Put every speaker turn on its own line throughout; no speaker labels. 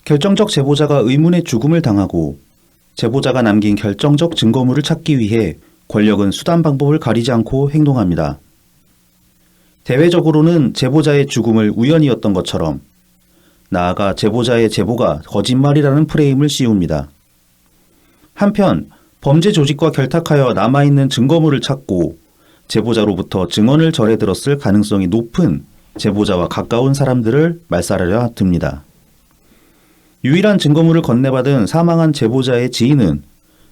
결정적 제보자가 의문의 죽음을 당하고 제보자가 남긴 결정적 증거물을 찾기 위해 권력은 수단 방법을 가리지 않고 행동합니다. 대외적으로는 제보자의 죽음을 우연이었던 것처럼 나아가 제보자의 제보가 거짓말이라는 프레임을 씌웁니다. 한편 범죄 조직과 결탁하여 남아있는 증거물을 찾고 제보자로부터 증언을 절에 들었을 가능성이 높은 제보자와 가까운 사람들을 말살하려 듭니다. 유일한 증거물을 건네받은 사망한 제보자의 지인은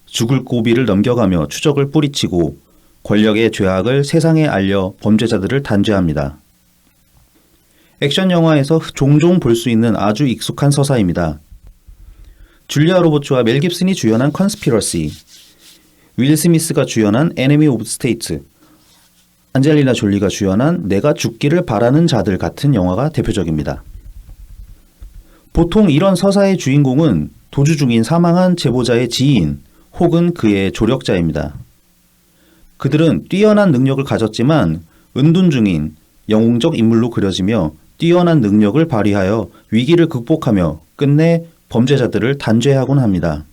죽을 고비를 넘겨가며 추적을 뿌리치고 권력의 죄악을 세상에 알려 범죄자들을 단죄합니다. 액션 영화에서 종종 볼 수 있는 아주 익숙한 서사입니다. 줄리아 로버츠와 멜 깁슨이 주연한 컨스피러시, 윌 스미스가 주연한 에네미 오브 스테이트, 안젤리나 졸리가 주연한 내가 죽기를 바라는 자들 같은 영화가 대표적입니다. 보통 이런 서사의 주인공은 도주 중인 사망한 제보자의 지인 혹은 그의 조력자입니다. 그들은 뛰어난 능력을 가졌지만 은둔 중인 영웅적 인물로 그려지며 뛰어난 능력을 발휘하여 위기를 극복하며 끝내 범죄자들을 단죄하곤 합니다.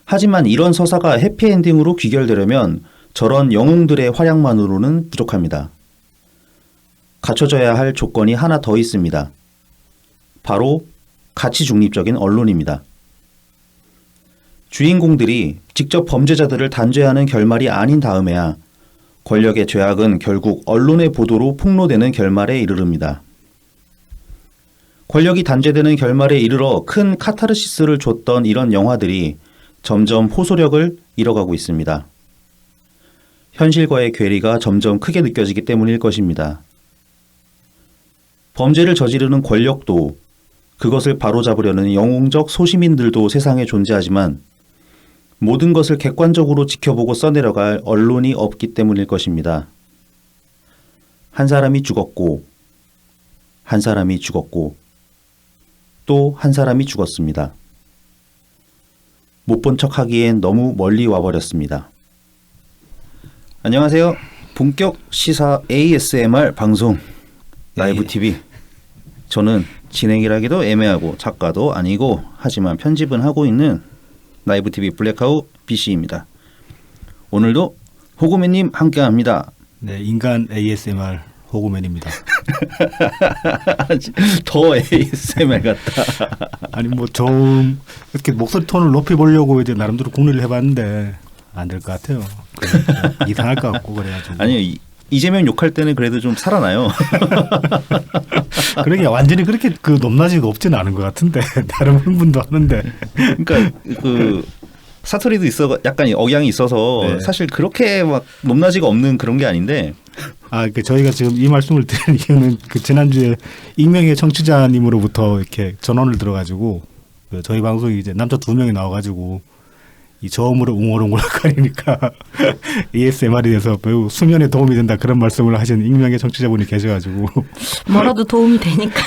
하지만 이런 서사가 해피엔딩으로 귀결되려면 저런 영웅들의 활약만으로는 부족합니다. 갖춰져야 할 조건이 하나 더 있습니다. 바로 가치 중립적인 언론입니다. 주인공들이 직접 범죄자들을 단죄하는 결말이 아닌 다음에야 권력의 죄악은 결국 언론의 보도로 폭로되는 결말에 이르릅니다. 권력이 단죄되는 결말에 이르러 큰 카타르시스를 줬던 이런 영화들이 점점 호소력을 잃어가고 있습니다. 현실과의 괴리가 점점 크게 느껴지기 때문일 것입니다. 범죄를 저지르는 권력도 그것을 바로잡으려는 영웅적 소시민들도 세상에 존재하지만 모든 것을 객관적으로 지켜보고 써내려갈 언론이 없기 때문일 것입니다. 한 사람이 죽었고, 한 사람이 죽었고, 또 한 사람이 죽었습니다. 못 본 척하기엔 너무 멀리 와버렸습니다. 안녕하세요. 본격 시사 ASMR 방송 라이브 TV. 저는 진행이라기도 애매하고 작가도 아니고 하지만 편집은 하고 있는 라이브 TV 블랙하우 BC입니다. 오늘도 호구맨님 함께합니다.
네, 인간 ASMR 호구맨입니다.
더 ASMR 같다.
아니 뭐 좀 이렇게 목소리 톤을 높여보려고 이제 나름대로 궁리를 해봤는데 안 될 것 같아요. 이상할 것 같고 그래가지고.
아니요. 이재명 욕할 때는 그래도 좀 살아나요.
그러게 완전히 그렇게 그 높낮이가 없지는 않은 것 같은데 다른 분도 하는데.
그러니까 그 사투리도 있어 약간 억양이 있어서
네.
사실 그렇게 막 높낮이가 없는 그런 게 아닌데.
아, 그 저희가 지금 이 말씀을 드리는 이유는 그 지난주에 익명의 청취자님으로부터 이렇게 전원을 들어가지고 그 저희 방송이 이제 남자 2명이 나와가지고 이 저음으로 웅얼웅얼거리니까 ASMR에 대해서 매우 수면에 도움이 된다 그런 말씀을 하신 익명의 청취자분이 계셔가지고
뭐라도 도움이 되니까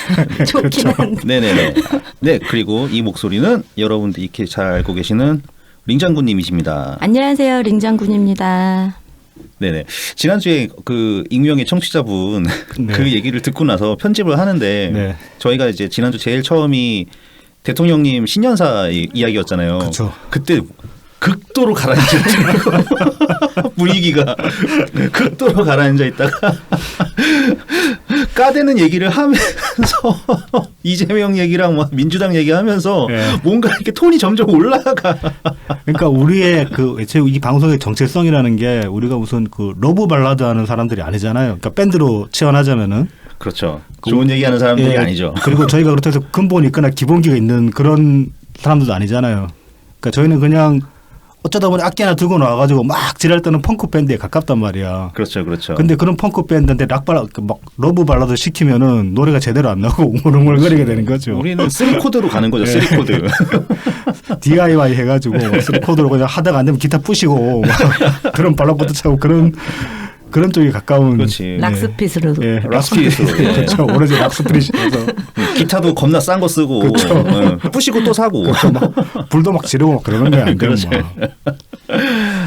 좋긴
그렇죠.
한데.
네네네. 네, 그리고 이 목소리는 여러분들이 이렇게 잘 알고 계시는 링장군님이십니다.
안녕하세요, 링장군입니다.
네네. 지난주에 그 익명의 청취자분
네.
그 얘기를 듣고 나서 편집을 하는데
네.
저희가 이제 지난주 제일 처음이 대통령님 신년사 이야기였잖아요.
그렇죠.
그때 극도로 가라앉았죠. 분위기가 극도로 가라앉아 있다가 까대는 얘기를 하면서 이재명 얘기랑 막 민주당 얘기하면서
네.
뭔가 이렇게 톤이 점점 올라가.
그러니까 우리의 그 애초에 이 방송의 정체성이라는 게 우리가 무슨 그 러브 발라드 하는 사람들이 아니잖아요. 그러니까 밴드로 치환하자면은
그렇죠. 좋은 얘기하는 사람들이
예,
아니죠.
그리고 저희가 그렇다고 해서 근본이 있거나 기본기가 있는 그런 사람들도 아니잖아요. 그러니까 저희는 그냥 어쩌다 보니 악기 하나 들고 나와가지고 막 지랄 떠는 펑크 밴드에 가깝단 말이야.
그렇죠, 그렇죠.
근데 그런 펑크 밴드인데 락 발라드, 막 러브 발라드 시키면은 노래가 제대로 안 나오고 웅얼웅얼거리게 되는 거죠.
우리는 3코드로 가는 거죠.
네.
3코드.
DIY 해가지고 3코드로 그냥 하다가 안 되면 기타 부시고 막 드럼 발라부터 차고 그런 쪽에 가까운.
그렇지.
락스핏으로.
예,
락스핏으로. 예.
그렇죠. 오로지 락스핏이라서.
기타도 겁나 싼 거 쓰고
그렇죠.
부시고 또 사고.
그렇죠. 막 불도 막 지르고 막 그러는 거야. 안 그러면
그렇죠.
막.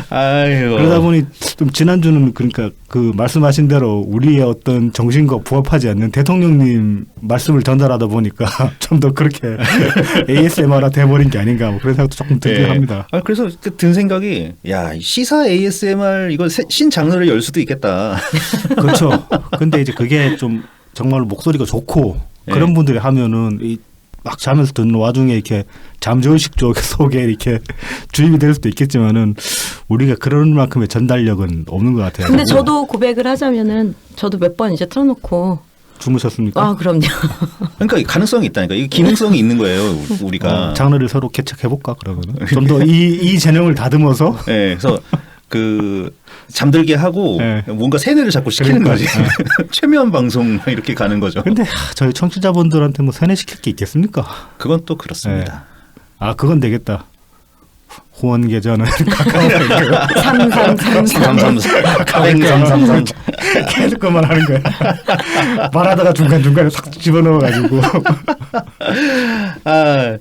아유.
그러다 보니 좀 지난주는 그러니까 그 말씀하신 대로 우리의 어떤 정신과 부합하지 않는 대통령님 말씀을 전달하다 보니까 좀 더 그렇게 ASMR화 돼버린 게 아닌가 뭐 그런 생각도 조금 들긴 합니다.
아, 그래서 든 생각이 야 시사 ASMR 이거 신 장르를 열 수도 있겠다.
그렇죠. 근데 이제 그게 좀 정말 목소리가 좋고 그런
예.
분들이 하면은 막 자면서 듣는 와중에 이렇게 잠재의식 속에 이렇게 주입이 될 수도 있겠지만은 우리가 그런 만큼의 전달력은 없는 것 같아요.
근데 저도 고백을 하자면은 저도 몇 번 이제 틀어놓고
주무셨습니까?
아 그럼요.
그러니까 이 가능성이 있다니까. 이게 기능성이 있는 거예요. 우리가.
장르를 서로 개척해 볼까 그러면은 좀 더 이 재능을 다듬어서
네, 그래서 그 잠들게 하고
네.
뭔가 세뇌를 자꾸 시키는
그러니까,
거지. 최면 방송 이렇게 가는 거죠.
근데 저희 청취자분들한테 뭐 세뇌시킬 게 있겠습니까?
그건 또 그렇습니다.
아 그건 되겠다. 후원 계좌는
3333
333
계속 그만 하는 거야. 말하다가 중간중간에 싹 집어넣어가지고.
아,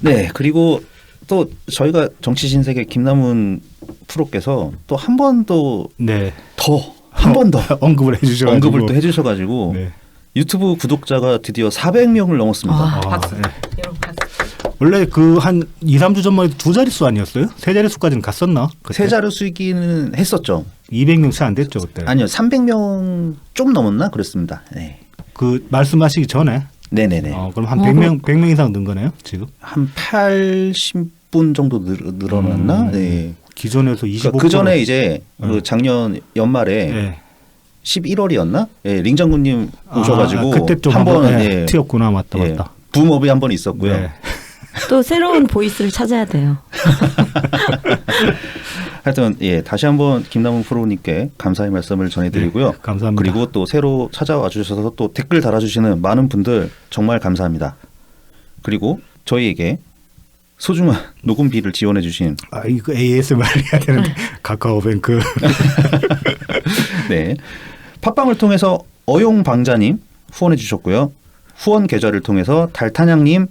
네. 그리고 또 저희가 정치 신세계 김남훈 프로께서 또 한 번 더
네.
한 번 더
언급을 해주셔가지고.
언급을 또 해주셔가지고
네.
유튜브 구독자가 드디어 400명을 넘었습니다.
아,
아,
박수.
네.
여러분 박수.
원래 그 한 2, 3주 전만 해도 두 자릿수 아니었어요? 세 자릿수까지는 갔었나?
세 자릿수이기는 했었죠.
200명 채 안 됐죠 그때.
아니요, 300명 좀 넘었나 그랬습니다. 네,
그 말씀하시기 전에.
네네네.
그럼 한 100명 이상 는 거네요 지금?
한 80분 정도 늘어났나? 네.
기존에서 25%.
그 전에 이제 그 작년 연말에
네.
11월이었나? 예, 링 장군님 오셔가지고
그때 좀
한번
네, 튀었구나 맞다
예,
맞다.
붐업이 한 번 있었고요.
네.
또 새로운 보이스를 찾아야 돼요.
하여튼 예, 다시 한번 김남훈 프로님께 감사의 말씀을 전해드리고요.
네, 감사합니다.
그리고 또 새로 찾아와 주셔서 또 댓글 달아주시는 많은 분들 정말 감사합니다. 그리고 저희에게 소중한 녹음비를 지원해주신
이거 ASMR 해야 되는데 카카오뱅크.
네, 팟빵을 통해서 어용방자님 후원해주셨고요. 후원 계좌를 통해서 달타냥님,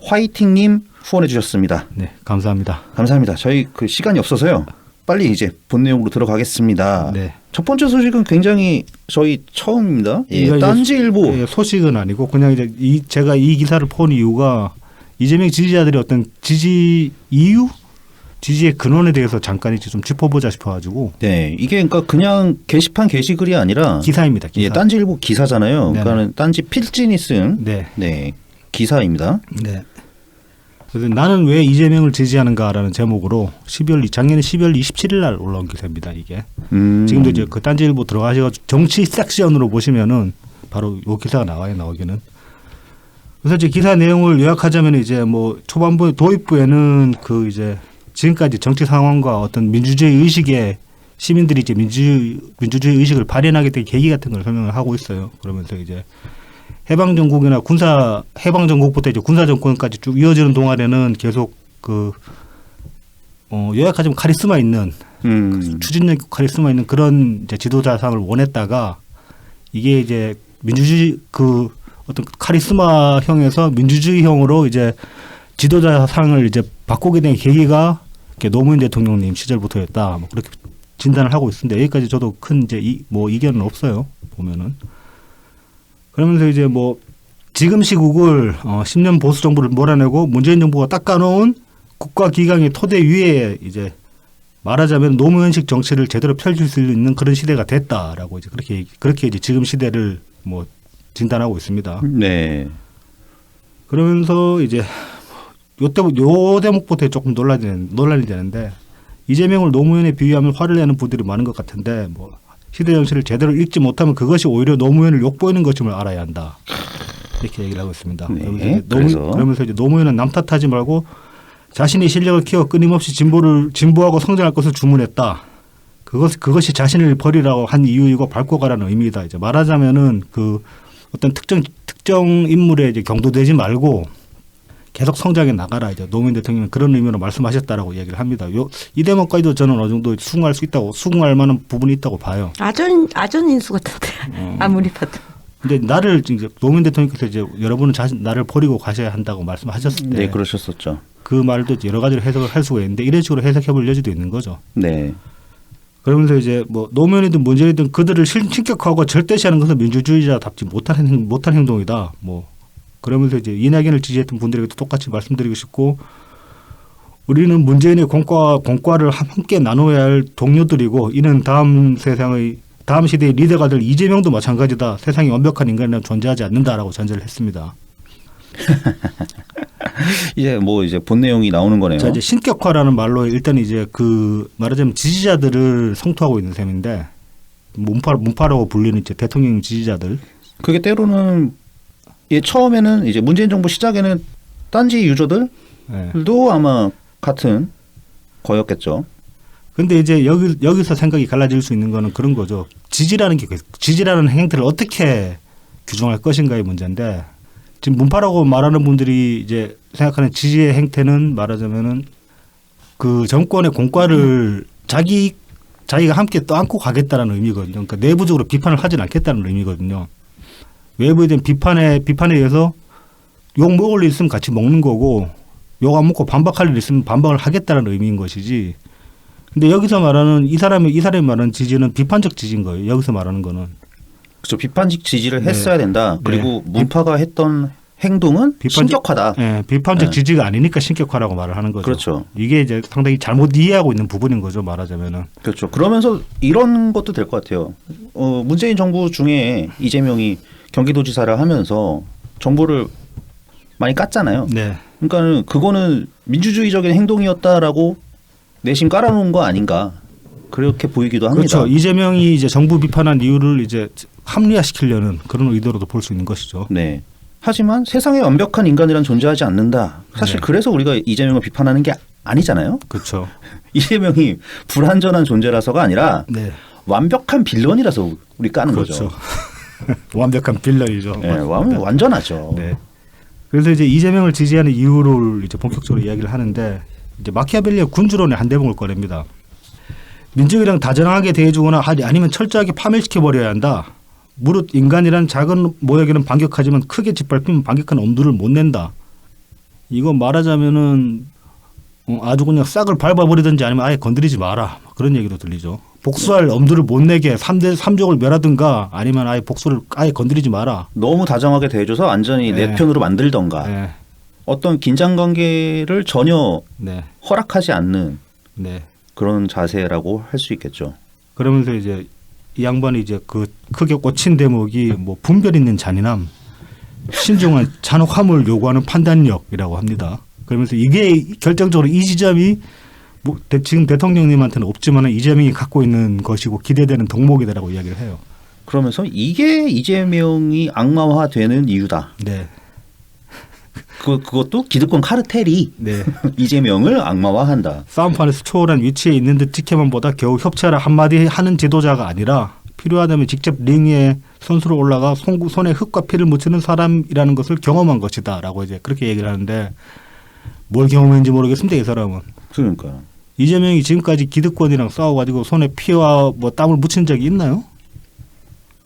화이팅님 후원해주셨습니다.
네, 감사합니다.
감사합니다. 저희 그 시간이 없어서요. 빨리 이제 본 내용으로 들어가겠습니다.
네.
첫 번째 소식은 굉장히 저희 처음입니다. 예,
이거 이제
딴지일보.
예, 소식은 아니고 그냥 이제 제가 이 기사를 본 이유가 이재명 지지자들이 어떤 지지의 근원에 대해서 잠깐 이제 좀 짚어보자 싶어가지고.
네, 이게 그러니까 그냥 게시판 게시글이 아니라
기사입니다. 기사.
예, 딴지일보 기사잖아요.
네네.
그러니까는 딴지 필진이 쓴
네.
네, 기사입니다.
네. 그래서 나는 왜 이재명을 지지하는가라는 제목으로 작년에 12월 27일 날 올라온 기사입니다. 이게 지금도 이제 그 딴지일보 들어가셔가지고 정치 섹션으로 보시면은 바로 요 기사가 나오기는. 그래서 이제 기사 내용을 요약하자면 이제 뭐 초반부 도입부에는 그 이제 지금까지 정치 상황과 어떤 민주주의 의식에 시민들이 이제 민주주의 의식을 발현하게 된 계기 같은 걸 설명을 하고 있어요. 그러면서 이제 해방 정국이나 해방 정국부터 이제 군사 정권까지 쭉 이어지는 동안에는 계속 요약하자면 카리스마 있는 추진력 있고 카리스마 있는 그런 이제 지도자상을 원했다가 이게 이제 민주주의 그 어떤 카리스마형에서 민주주의형으로 이제 지도자상을 이제 바꾸게 된 계기가 노무현 대통령님 시절부터였다. 뭐 그렇게 진단을 하고 있습니다. 여기까지 저도 큰 이제 이견은 없어요. 보면은. 그러면서 이제 뭐 지금 시국을 10년 보수 정부를 몰아내고 문재인 정부가 닦아놓은 국가기강의 토대 위에 이제 말하자면 노무현식 정치를 제대로 펼칠 수 있는 그런 시대가 됐다라고 이제 그렇게 이제 지금 시대를 뭐 진단하고 있습니다.
네.
그러면서 이제 요 대목부터 조금 논란이 되는데 이재명을 노무현에 비유하면 화를 내는 분들이 많은 것 같은데 뭐 시대 정치를 제대로 읽지 못하면 그것이 오히려 노무현을 욕보이는 것임을 알아야 한다. 이렇게 얘기를 하고 있습니다.
네,
그러면서 이제 노무현은 남 탓하지 말고 자신의 실력을 키워 끊임없이 진보하고 성장할 것을 주문했다. 그것이 자신을 버리라고 한 이유이고 밟고 가라는 의미다. 이제 말하자면은 그 어떤 특정 인물에 이제 경도되지 말고 계속 성장해 나가라. 이제 노무현 대통령은 그런 의미로 말씀하셨다라고 얘기를 합니다. 이 대목까지도 저는 어느 정도 수긍할 만한 부분이 있다고 봐요.
아전 인수 같은데 아무리 봐도.
근데 나를 이제 노무현 대통령께서 이제 여러분은 나를 버리고 가셔야 한다고 말씀하셨을 때
네, 그러셨었죠.
그 말도 여러 가지로 해석을 할 수가 있는데 이런 식으로 해석해볼 여지도 있는 거죠.
네.
그러면서 이제 뭐 노무현이든 문재인이든 그들을 신격화하고 절대시하는 것은 민주주의자답지 못한 행동이다. 뭐 그러면서 이제 이낙연을 지지했던 분들에게도 똑같이 말씀드리고 싶고 우리는 문재인의 공과를 함께 나눠야 할 동료들이고 이는 다음 시대의 리더가 될 이재명도 마찬가지다. 세상에 완벽한 인간은 존재하지 않는다라고 전제를 했습니다.
이제 뭐 이제 본 내용이 나오는 거네요.
자, 이제 신격화라는 말로 일단 이제 그 말하자면 지지자들을 성토하고 있는 셈인데 문파라고 불리는 이제 대통령 지지자들.
그게 때로는 처음에는 이제 문재인 정부 시작에는 딴지 유저들도
네.
아마 같은 거였겠죠.
근데 이제 여기서 생각이 갈라질 수 있는 거는 그런 거죠. 지지라는 행태를 어떻게 규정할 것인가의 문제인데 지금 문파라고 말하는 분들이 이제 생각하는 지지의 행태는 말하자면은 그 정권의 공과를 자기가 함께 떠안고 가겠다는 의미거든요. 그러니까 내부적으로 비판을 하진 않겠다는 의미거든요. 외부에 대한 비판에 의해서 욕 먹을 일 있으면 같이 먹는 거고 욕 안 먹고 반박할 일 있으면 반박을 하겠다는 의미인 것이지. 근데 여기서 말하는 이 사람이 말하는 지지는 비판적 지지인 거예요. 여기서 말하는 거는.
그렇죠. 비판적 지지를
네.
했어야 된다. 그리고 문파가 했던 행동은 신격화다.
네, 비판적
네.
지지가 아니니까 신격화라고 말을 하는 거죠.
그렇죠.
이게 이제 상당히 잘못 이해하고 있는 부분인 거죠. 말하자면은.
그렇죠. 그러면서 이런 것도 될 것 같아요. 문재인 정부 중에 이재명이 경기도지사를 하면서 정부를 많이 깠잖아요.
네.
그러니까 그거는 민주주의적인 행동이었다라고 내심 깔아놓은 거 아닌가 그렇게 보이기도 합니다.
그렇죠. 이재명이 이제 정부 비판한 이유를 이제 합리화시키려는 그런 의도로도 볼 수 있는 것이죠.
네. 하지만 세상에 완벽한 인간이란 존재하지 않는다. 사실
네.
그래서 우리가 이재명을 비판하는 게 아니잖아요.
그렇죠.
이재명이 불완전한 존재라서가 아니라
네.
완벽한 빌런이라서 우리 까는
그렇죠.
거죠.
완벽한 빌런이죠.
네, 완전하죠.
네. 그래서 이제 이재명을 지지하는 이유를 이제 본격적으로 이야기를 하는데 이제 마키아벨리의 군주론의 한 대목을 꺼냅니다. 민족이랑 다정하게 대해주거나 아니면 철저하게 파멸시켜 버려야 한다. 무릇 인간이란 작은 모욕에는 반격하지만 크게 짓밟히면 반격하는 엄두를 못 낸다. 이거 말하자면은 아주 그냥 싹을 밟아버리든지 아니면 아예 건드리지 마라. 그런 얘기도 들리죠. 복수할 엄두를 못 내게 3족을 멸하든가 아니면 아예 복수를 아예 건드리지 마라.
너무 다정하게 대해줘서 완전히
네.
내 편으로 만들던가
네.
어떤 긴장 관계를 전혀
네.
허락하지 않는
네.
그런 자세라고 할 수 있겠죠.
그러면서 이제 이 양반이 이제 그 크게 꽂힌 대목이 뭐 분별 있는 잔인함, 신중한 잔혹 함을 요구하는 판단력이라고 합니다. 그러면서 이게 결정적으로 이 지점이 뭐 지금 대통령님한테는 없지만 이재명이 갖고 있는 것이고 기대되는 덕목이다라고 이야기를 해요.
그러면서 이게 이재명이 악마화되는 이유다.
네,
그것도 기득권 카르텔이
네.
이재명을 악마화한다.
싸움판에서 초월한 위치에 있는 듯 지켜만 보다 겨우 협치하라 한마디 하는 지도자가 아니라 필요하다면 직접 링에 선수로 올라가 손에 흙과 피를 묻히는 사람이라는 것을 경험한 것이다라고 이제 그렇게 얘기를 하는데 뭘 경험했는지 모르겠습니다. 이 사람은.
그러니까
이재명이 지금까지 기득권이랑 싸워가지고 손에 피와 뭐 땀을 묻힌 적이 있나요?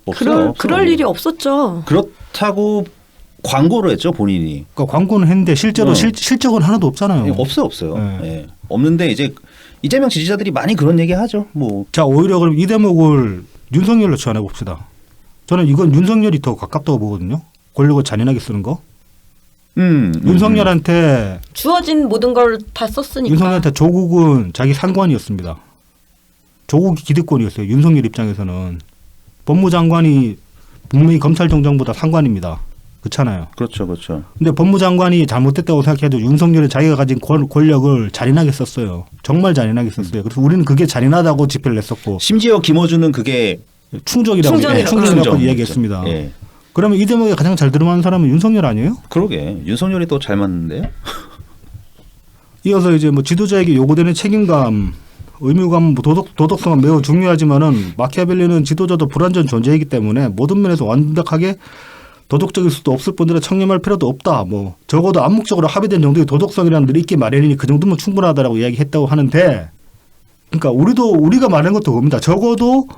없어요.
그럴 일이 없었죠.
그렇다고 광고를 했죠 본인이.
그러니까 광고는 했는데 실제로 실적은 하나도 없잖아요.
없어요.
네.
예. 없는데 이제 이재명 지지자들이 많이 그런 얘기 하죠. 뭐
자 오히려 그럼 이 대목을 윤석열로 치환해 봅시다. 저는 이건 윤석열이 더 가깝다고 보거든요. 권력을 잔인하게 쓰는 거. 윤석열한테
주어진 모든 걸 다 썼으니까.
윤석열한테 조국은 자기 상관이었습니다. 조국이 기득권이었어요. 윤석열 입장에서는 법무장관이 분명히 검찰총장보다 상관입니다. 그렇잖아요.
그렇죠, 그렇죠.
근데 법무장관이 잘못됐다고 생각해도 윤석열은 자기가 가진 권력을 잔인하게 썼어요. 정말 잔인하게 썼어요. 그래서 우리는 그게 잔인하다고 집회를 냈었고
심지어 김어준은 그게
충족이라고 이야기했습니다.
예.
그러면 이 대목에 가장 잘 들어맞는 사람은 윤석열 아니에요?
그러게 윤석열이 또 잘 맞는데요.
이어서 이제 뭐 지도자에게 요구되는 책임감, 의무감, 뭐 도덕성은 매우 중요하지만은 마키아벨리는 지도자도 불완전 존재이기 때문에 모든 면에서 완벽하게 도덕적일 수도 없을 뿐더러 청렴할 필요도 없다. 뭐 적어도 암묵적으로 합의된 정도의 도덕성이라는 늘 있기 마련이니 그 정도면 충분하다라고 이야기했다고 하는데, 그러니까 우리가 말하는 것도 그겁니다. 적어도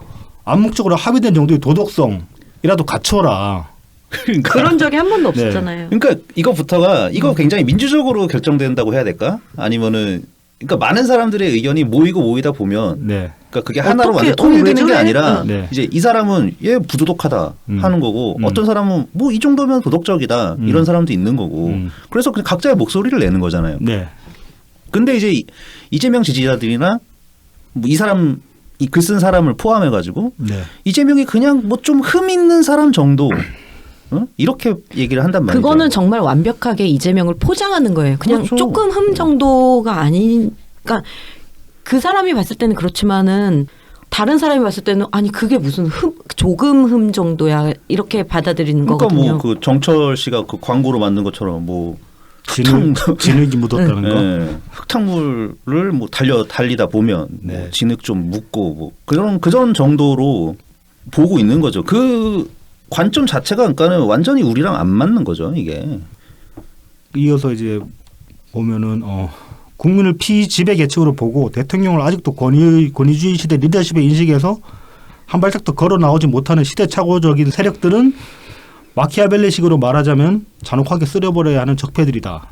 암묵적으로 합의된 정도의 도덕성, 이라도 갖춰라.
그러니까
그런 적이 한 번도 없었잖아요.
그러니까 이거부터가 이거 굉장히 민주적으로 결정된다고 해야 될까? 아니면은 그러니까 많은 사람들의 의견이 모이다 보면
네.
그러니까 그게 하나로
어떻게,
완전 통일되는 게
왜 저래?
아니라
네.
이제 이 사람은 얘 부도덕하다 하는 거고 어떤 사람은 뭐 이 정도면 도덕적이다 이런 사람도 있는 거고 그래서 그냥 각자의 목소리를 내는 거잖아요.
네.
근데 이제 이재명 지지자들이나 뭐 이 사람 이 글 쓴 사람을 포함해 가지고
네.
이재명이 그냥 뭐 좀 흠 있는 사람 정도 이렇게 얘기를 한단 말이죠.
그거는 정말 완벽하게 이재명을 포장하는 거예요. 그냥
그렇죠.
조금 흠 정도가 아닌, 그러니까 그 사람이 봤을 때는 그렇지만은 다른 사람이 봤을 때는 아니 그게 무슨 조금 흠 정도야 이렇게 받아들이는
그러니까
거거든요.
뭐 그 정철 씨가 그 광고로 만든 것처럼 뭐
진흙이 묻었다는 거.
네. 흙탕물을 뭐 달리다 보면
네.
뭐 진흙 좀 묻고 뭐 그런 정도로 보고 있는 거죠. 그 관점 자체가 그러니까는 완전히 우리랑 안 맞는 거죠, 이게.
이어서 이제 보면은 국민을 피지배 계층으로 보고 대통령을 아직도 권위주의 시대 리더십의 인식에서 한 발짝 더 걸어 나오지 못하는 시대착오적인 세력들은 마키아벨리식으로 말하자면 잔혹하게 쓸어버려야 하는 적폐들이다.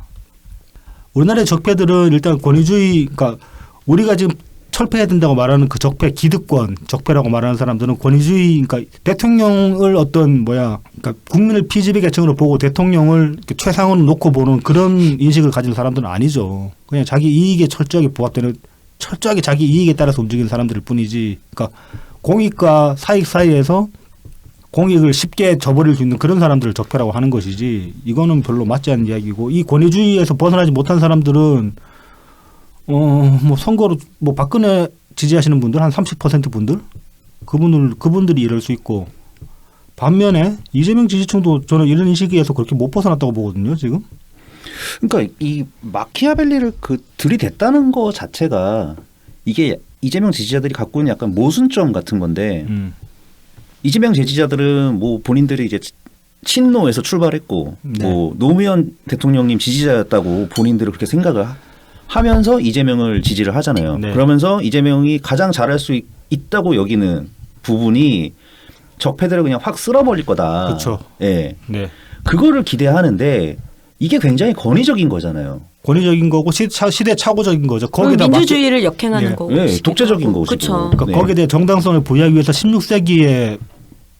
우리나라의 적폐들은 일단 권위주의, 그러니까 우리가 지금 철폐해야 된다고 말하는 그 적폐, 기득권 적폐라고 말하는 사람들은 권위주의, 그러니까 대통령을 그러니까 국민을 피지배 계층으로 보고 대통령을 최상으로 놓고 보는 그런 인식을 가진 사람들은 아니죠. 그냥 자기 이익에 철저하게 부합되는, 철저하게 자기 이익에 따라서 움직이는 사람들일 뿐이지. 그러니까 공익과 사익 사이에서 공익을 쉽게 저버릴 수 있는 그런 사람들을 적폐라고 하는 것이지, 이거는 별로 맞지 않는 이야기고, 이 권위주의에서 벗어나지 못한 사람들은 뭐 선거로 뭐 박근혜 지지하시는 분들 한 30% 분들 그분들이 이럴 수 있고, 반면에 이재명 지지층도 저는 이런 인식에서 그렇게 못 벗어났다고 보거든요, 지금.
그러니까 이 마키아벨리를 그 들이댔다는 거 자체가 이게 이재명 지지자들이 갖고 있는 약간 모순점 같은 건데 이재명 지지자들은 뭐 본인들이 이제 친노에서 출발했고
네.
뭐 노무현 대통령님 지지자였다고 본인들은 그렇게 생각을 하면서 이재명을 지지를 하잖아요.
네.
그러면서 이재명이 가장 잘할 수 있다고 여기는 부분이 적폐들을 그냥 확 쓸어버릴 거다.
그렇죠.
예.
네.
그거를 기대하는데 이게 굉장히 권위적인 거잖아요.
권위적인 거고 시대착오적인 거죠. 거기다
민주주의를 역행하는
예.
거고.
네, 독재적인 거고.
그렇죠.
그러니까
네.
거기에 대해 정당성을 부여하기 위해서 16세기에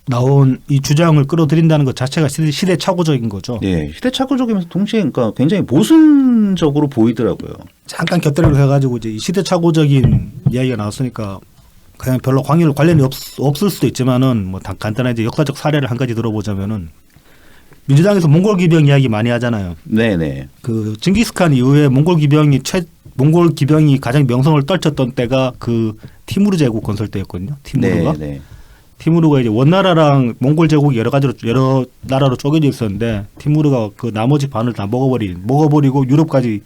나온 이 주장을 끌어들인다는 것 자체가 시대착오적인 거죠.
네, 시대착오적이면서 동시에 그러니까 굉장히 모순적으로 보이더라고요.
잠깐 곁들여서 해가지고 이제 이 시대착오적인 이야기가 나왔으니까 그냥 별로 관련이 없을 수도 있지만은 뭐 간단한 이제 역사적 사례를 한 가지 들어보자면은 민주당에서 몽골 기병 이야기 많이 하잖아요.
네네.
그 징기스칸 이후에 몽골 기병이 가장 명성을 떨쳤던 때가 그 티무르 제국 건설 때였거든요. 티무르가.
네.
티무르가 이제 원나라랑 몽골 제국이 여러 나라로 쪼개져 있었는데 티무르가 그 나머지 반을 다 먹어버리고 유럽까지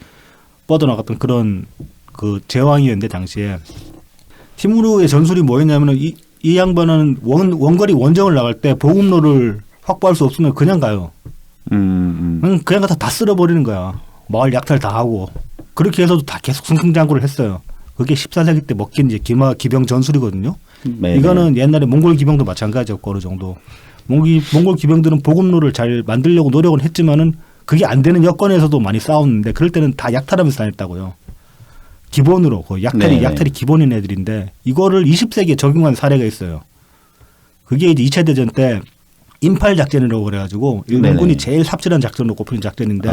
뻗어나갔던 그런 그 제왕이었는데 당시에 티무르의 전술이 뭐였냐면은 이 양반은 원거리 원정을 나갈 때 보급로를 확보할 수 없으면 그냥 가요. 그냥 가서 다 쓸어버리는 거야. 마을 약탈 다 하고. 그렇게 해서도 다 계속 승승장구를 했어요. 그게 14세기 때 먹힌 이제 기병 전술이거든요.
네.
이거는 옛날에 몽골 기병도 마찬가지였고 어느 정도. 몽골 기병들은 보급로를 잘 만들려고 노력은 했지만은 그게 안 되는 여건에서도 많이 싸웠는데 그럴 때는 다 약탈하면서 다녔다고요. 기본으로 약탈이 기본인 애들인데 이거를 20세기에 적용한 사례가 있어요. 그게 이제 2차 대전 때 인팔 작전이라고 그래가지고 일본군이 제일 삽질한 작전으로 꼽히는 작전인데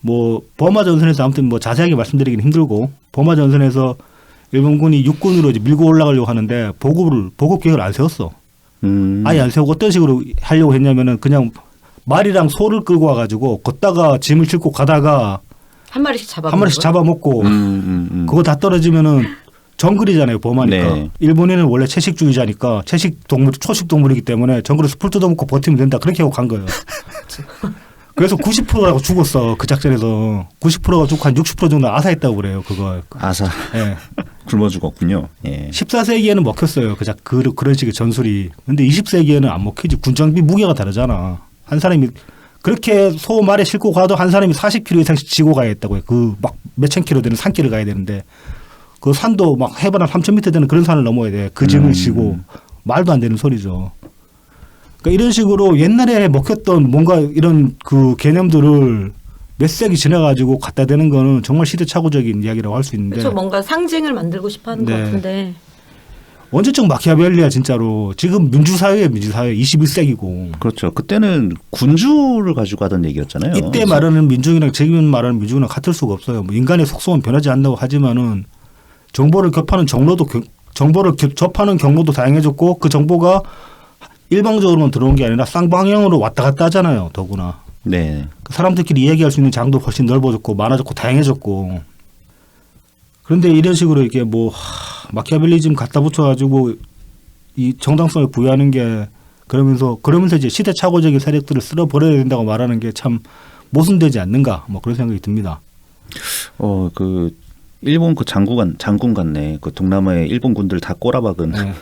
뭐 버마 전선에서 아무튼 뭐 자세하게 말씀드리기는 힘들고 버마 전선에서 일본군이 육군으로 이제 밀고 올라가려고 하는데 보급 계획을 안 세웠어. 아예 안 세우고 어떤 식으로 하려고 했냐면은 그냥 말이랑 소를 끌고 와가지고 걷다가 짐을 싣고 가다가
한 마리씩
잡아먹고 그거 다 떨어지면은 정글이잖아요. 버마니까.
네.
일본인은 원래 채식주의자니까 초식 동물이기 때문에 정글에서 풀 뜯어먹고 버티면 된다. 그렇게 하고 간 거예요. 그래서 90%가 죽었어. 그 작전에서. 90%가 죽고 한 60% 정도 아사했다고 그래요. 그거.
아사.
예.
굶어 죽었군요. 예.
14세기에는 먹혔어요. 그런 식의 전술이. 근데 20세기에는 안 먹히지. 군장비 무게가 다르잖아. 한 사람이 그렇게 소 말에 싣고 가도 한 사람이 40km 이상씩 지고 가야 했다고요. 그 막 몇천 킬로 되는 산길을 가야 되는데 그 산도 막 해발 한 3,000m 되는 그런 산을 넘어야 돼. 그 짐을 지고 말도 안 되는 소리죠. 그러니까 이런 식으로 옛날에 먹혔던 뭔가 이런 그 개념들을 몇 세기 지나가지고 갖다 대는 거는 정말 시대착오적인 이야기라고 할 수 있는데
그렇죠. 뭔가 상징을 만들고 싶어하는 것
네.
같은데.
언제적 마키아벨리야 진짜로. 지금 민주사회에 민주사회 21세기고.
그렇죠. 그때는 군주를 가지고 하던 얘기였잖아요.
이때 말하는 민중이랑 지금 말하는 민중이랑 같을 수가 없어요. 뭐 인간의 속성은 변하지 않는다고 하지만은 정보를 접하는 접하는 경로도 다양해졌고 그 정보가 일방적으로만 들어온 게 아니라 쌍방향으로 왔다 갔다 하잖아요. 더구나.
네.
사람들끼리 이야기할 수 있는 장도 훨씬 넓어졌고 많아졌고 다양해졌고. 그런데 이런 식으로 이게 뭐 마키아벨리즘 갖다 붙여가지고 이 정당성을 부여하는 게 그러면서 이제 시대착오적인 세력들을 쓸어버려야 된다고 말하는 게 참 모순되지 않는가 뭐 그런 생각이 듭니다.
그 일본 그 장군 같네. 그 동남아의 일본 군들 다 꼬라박은
네.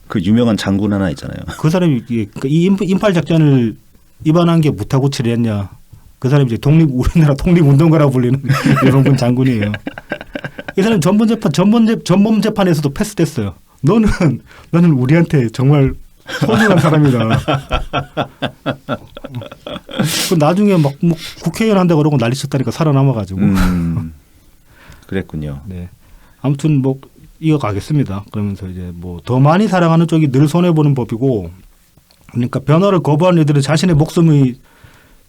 그 유명한 장군 하나 있잖아요.
그 사람이 이 인팔 작전을 입안한 게 무타구칠이었냐. 그 사람이 이제 우리나라 독립운동가라고 불리는 일본군 장군이에요. 이 사람 전범 재판에서도 패스됐어요. 너는 우리한테 정말 소중한 사람이다. 그 나중에 막 뭐 국회의원 한다고 그러고 난리 쳤다니까 살아남아가지고.
그랬군요.
네. 아무튼 뭐 이어가겠습니다. 그러면서 이제 뭐 더 많이 사랑하는 쪽이 늘 손해 보는 법이고, 그러니까 변화를 거부하는 이들은 자신의 목숨이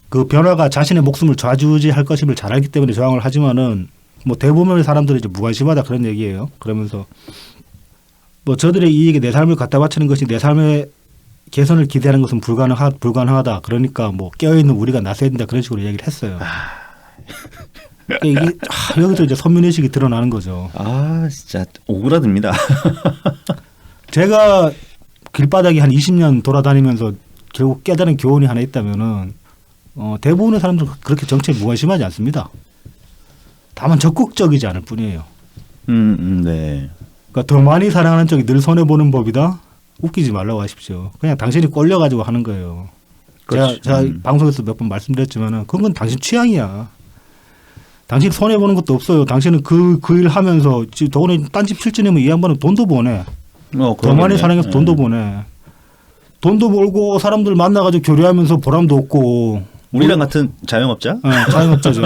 그 변화가 자신의 목숨을 좌지우지할 것임을 잘 알기 때문에 저항을 하지만은 뭐 대부분의 사람들이 이제 무관심하다 그런 얘기예요. 그러면서 뭐 저들의 이익에 내 삶을 갖다 바치는 것이 내 삶의 개선을 기대하는 것은 불가능하다. 그러니까 뭐 깨어있는 우리가 나서야 된다 그런 식으로 얘기를 했어요. 그러니까 이게 여기서 이제 선민의식이 드러나는 거죠.
아 진짜 오그라듭니다.
제가 길바닥에 한 20년 돌아다니면서 결국 깨달은 교훈이 하나 있다면은 대부분의 사람들은 그렇게 정치에 무관심하지 않습니다. 다만 적극적이지 않을 뿐이에요.
네.
그러니까 더 많이 사랑하는 쪽이 늘 손해보는 법이다. 웃기지 말라고 하십시오. 그냥 당신이 꼴려가지고 하는 거예요. 제가 방송에서 몇 번 말씀드렸지만은 그건 당신 취향이야. 당신 손해보는 것도 없어요. 당신은 그 일 하면서 더구나 딴집 실전이면 이 양반은 돈도 버네. 더 많이 사랑해서 돈도 버네. 돈도 벌고 사람들 만나가지고 교류하면서 보람도 얻고.
우리랑 같은 자영업자?
자영업자죠.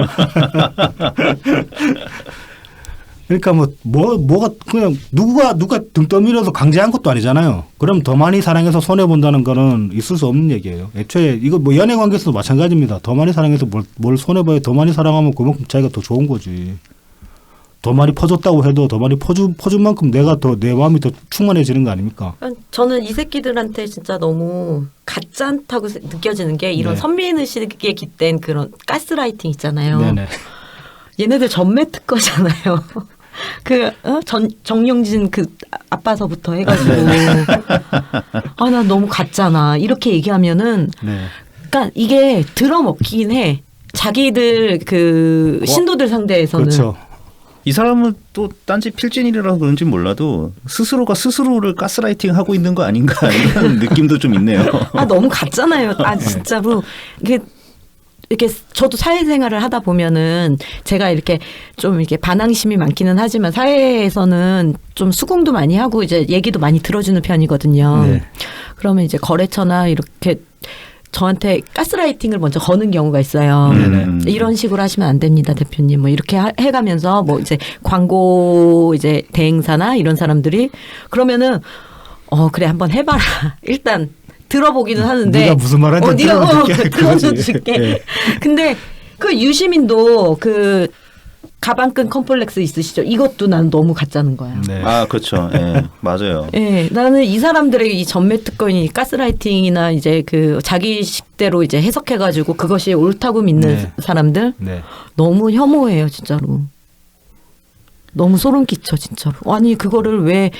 그러니까 뭐가 그냥 누가 등 떠밀어서 강제한 것도 아니잖아요. 그럼 더 많이 사랑해서 손해 본다는 거는 있을 수 없는 얘기예요. 애초에 이거 뭐 연애 관계에서도 마찬가지입니다. 더 많이 사랑해서 뭘 손해 봐요. 더 많이 사랑하면 그만큼 자기가 더 좋은 거지. 더 많이 퍼줬다고 해도 더 많이 퍼준 만큼 내 마음이 더 충만해지는 거 아닙니까?
저는 이 새끼들한테 진짜 너무 가짜다고 느껴지는 게 이런
네.
선민의식에 깃댄 그런 가스라이팅 있잖아요.
네네.
얘네들 전매 특허잖아요. 정용진 그 아빠서부터 해가지고 나 너무 같잖아 이렇게 얘기하면은
네.
그러니까 이게 들어먹긴 해. 자기들 그 신도들 상대에서는.
그렇죠.
이 사람은 또 딴지 필진이라서 그런지 몰라도 스스로가 스스로를 가스라이팅 하고 있는 거 아닌가 이런 느낌도 좀 있네요.
너무 같잖아요. 진짜로 이렇게 저도 사회생활을 하다 보면은 제가 이렇게 좀 이렇게 반항심이 많기는 하지만 사회에서는 좀 수긍도 많이 하고 이제 얘기도 많이 들어주는 편이거든요.
네.
그러면 이제 거래처나 이렇게 저한테 가스라이팅을 먼저 거는 경우가 있어요. 이런 식으로 하시면 안 됩니다, 대표님. 뭐 이렇게 해가면서 뭐 이제 광고 이제 대행사나 이런 사람들이 그러면은 그래 한번 해봐라. 일단 들어보기는 하는데
네가 무슨 말하는지
들어줄게. 네. 근데 그 유시민도 그 가방끈 컴플렉스 있으시죠? 이것도 난 너무 가짜는 거야.
네.
그렇죠. 예, 맞아요.
예, 나는 이 사람들의 이 전매 특권이 가스라이팅이나 이제 그 자기 식대로 이제 해석해가지고 그것이 옳다고 믿는 사람들 너무 혐오해요, 진짜로. 너무 소름 끼쳐, 진짜로. 아니 그거를 왜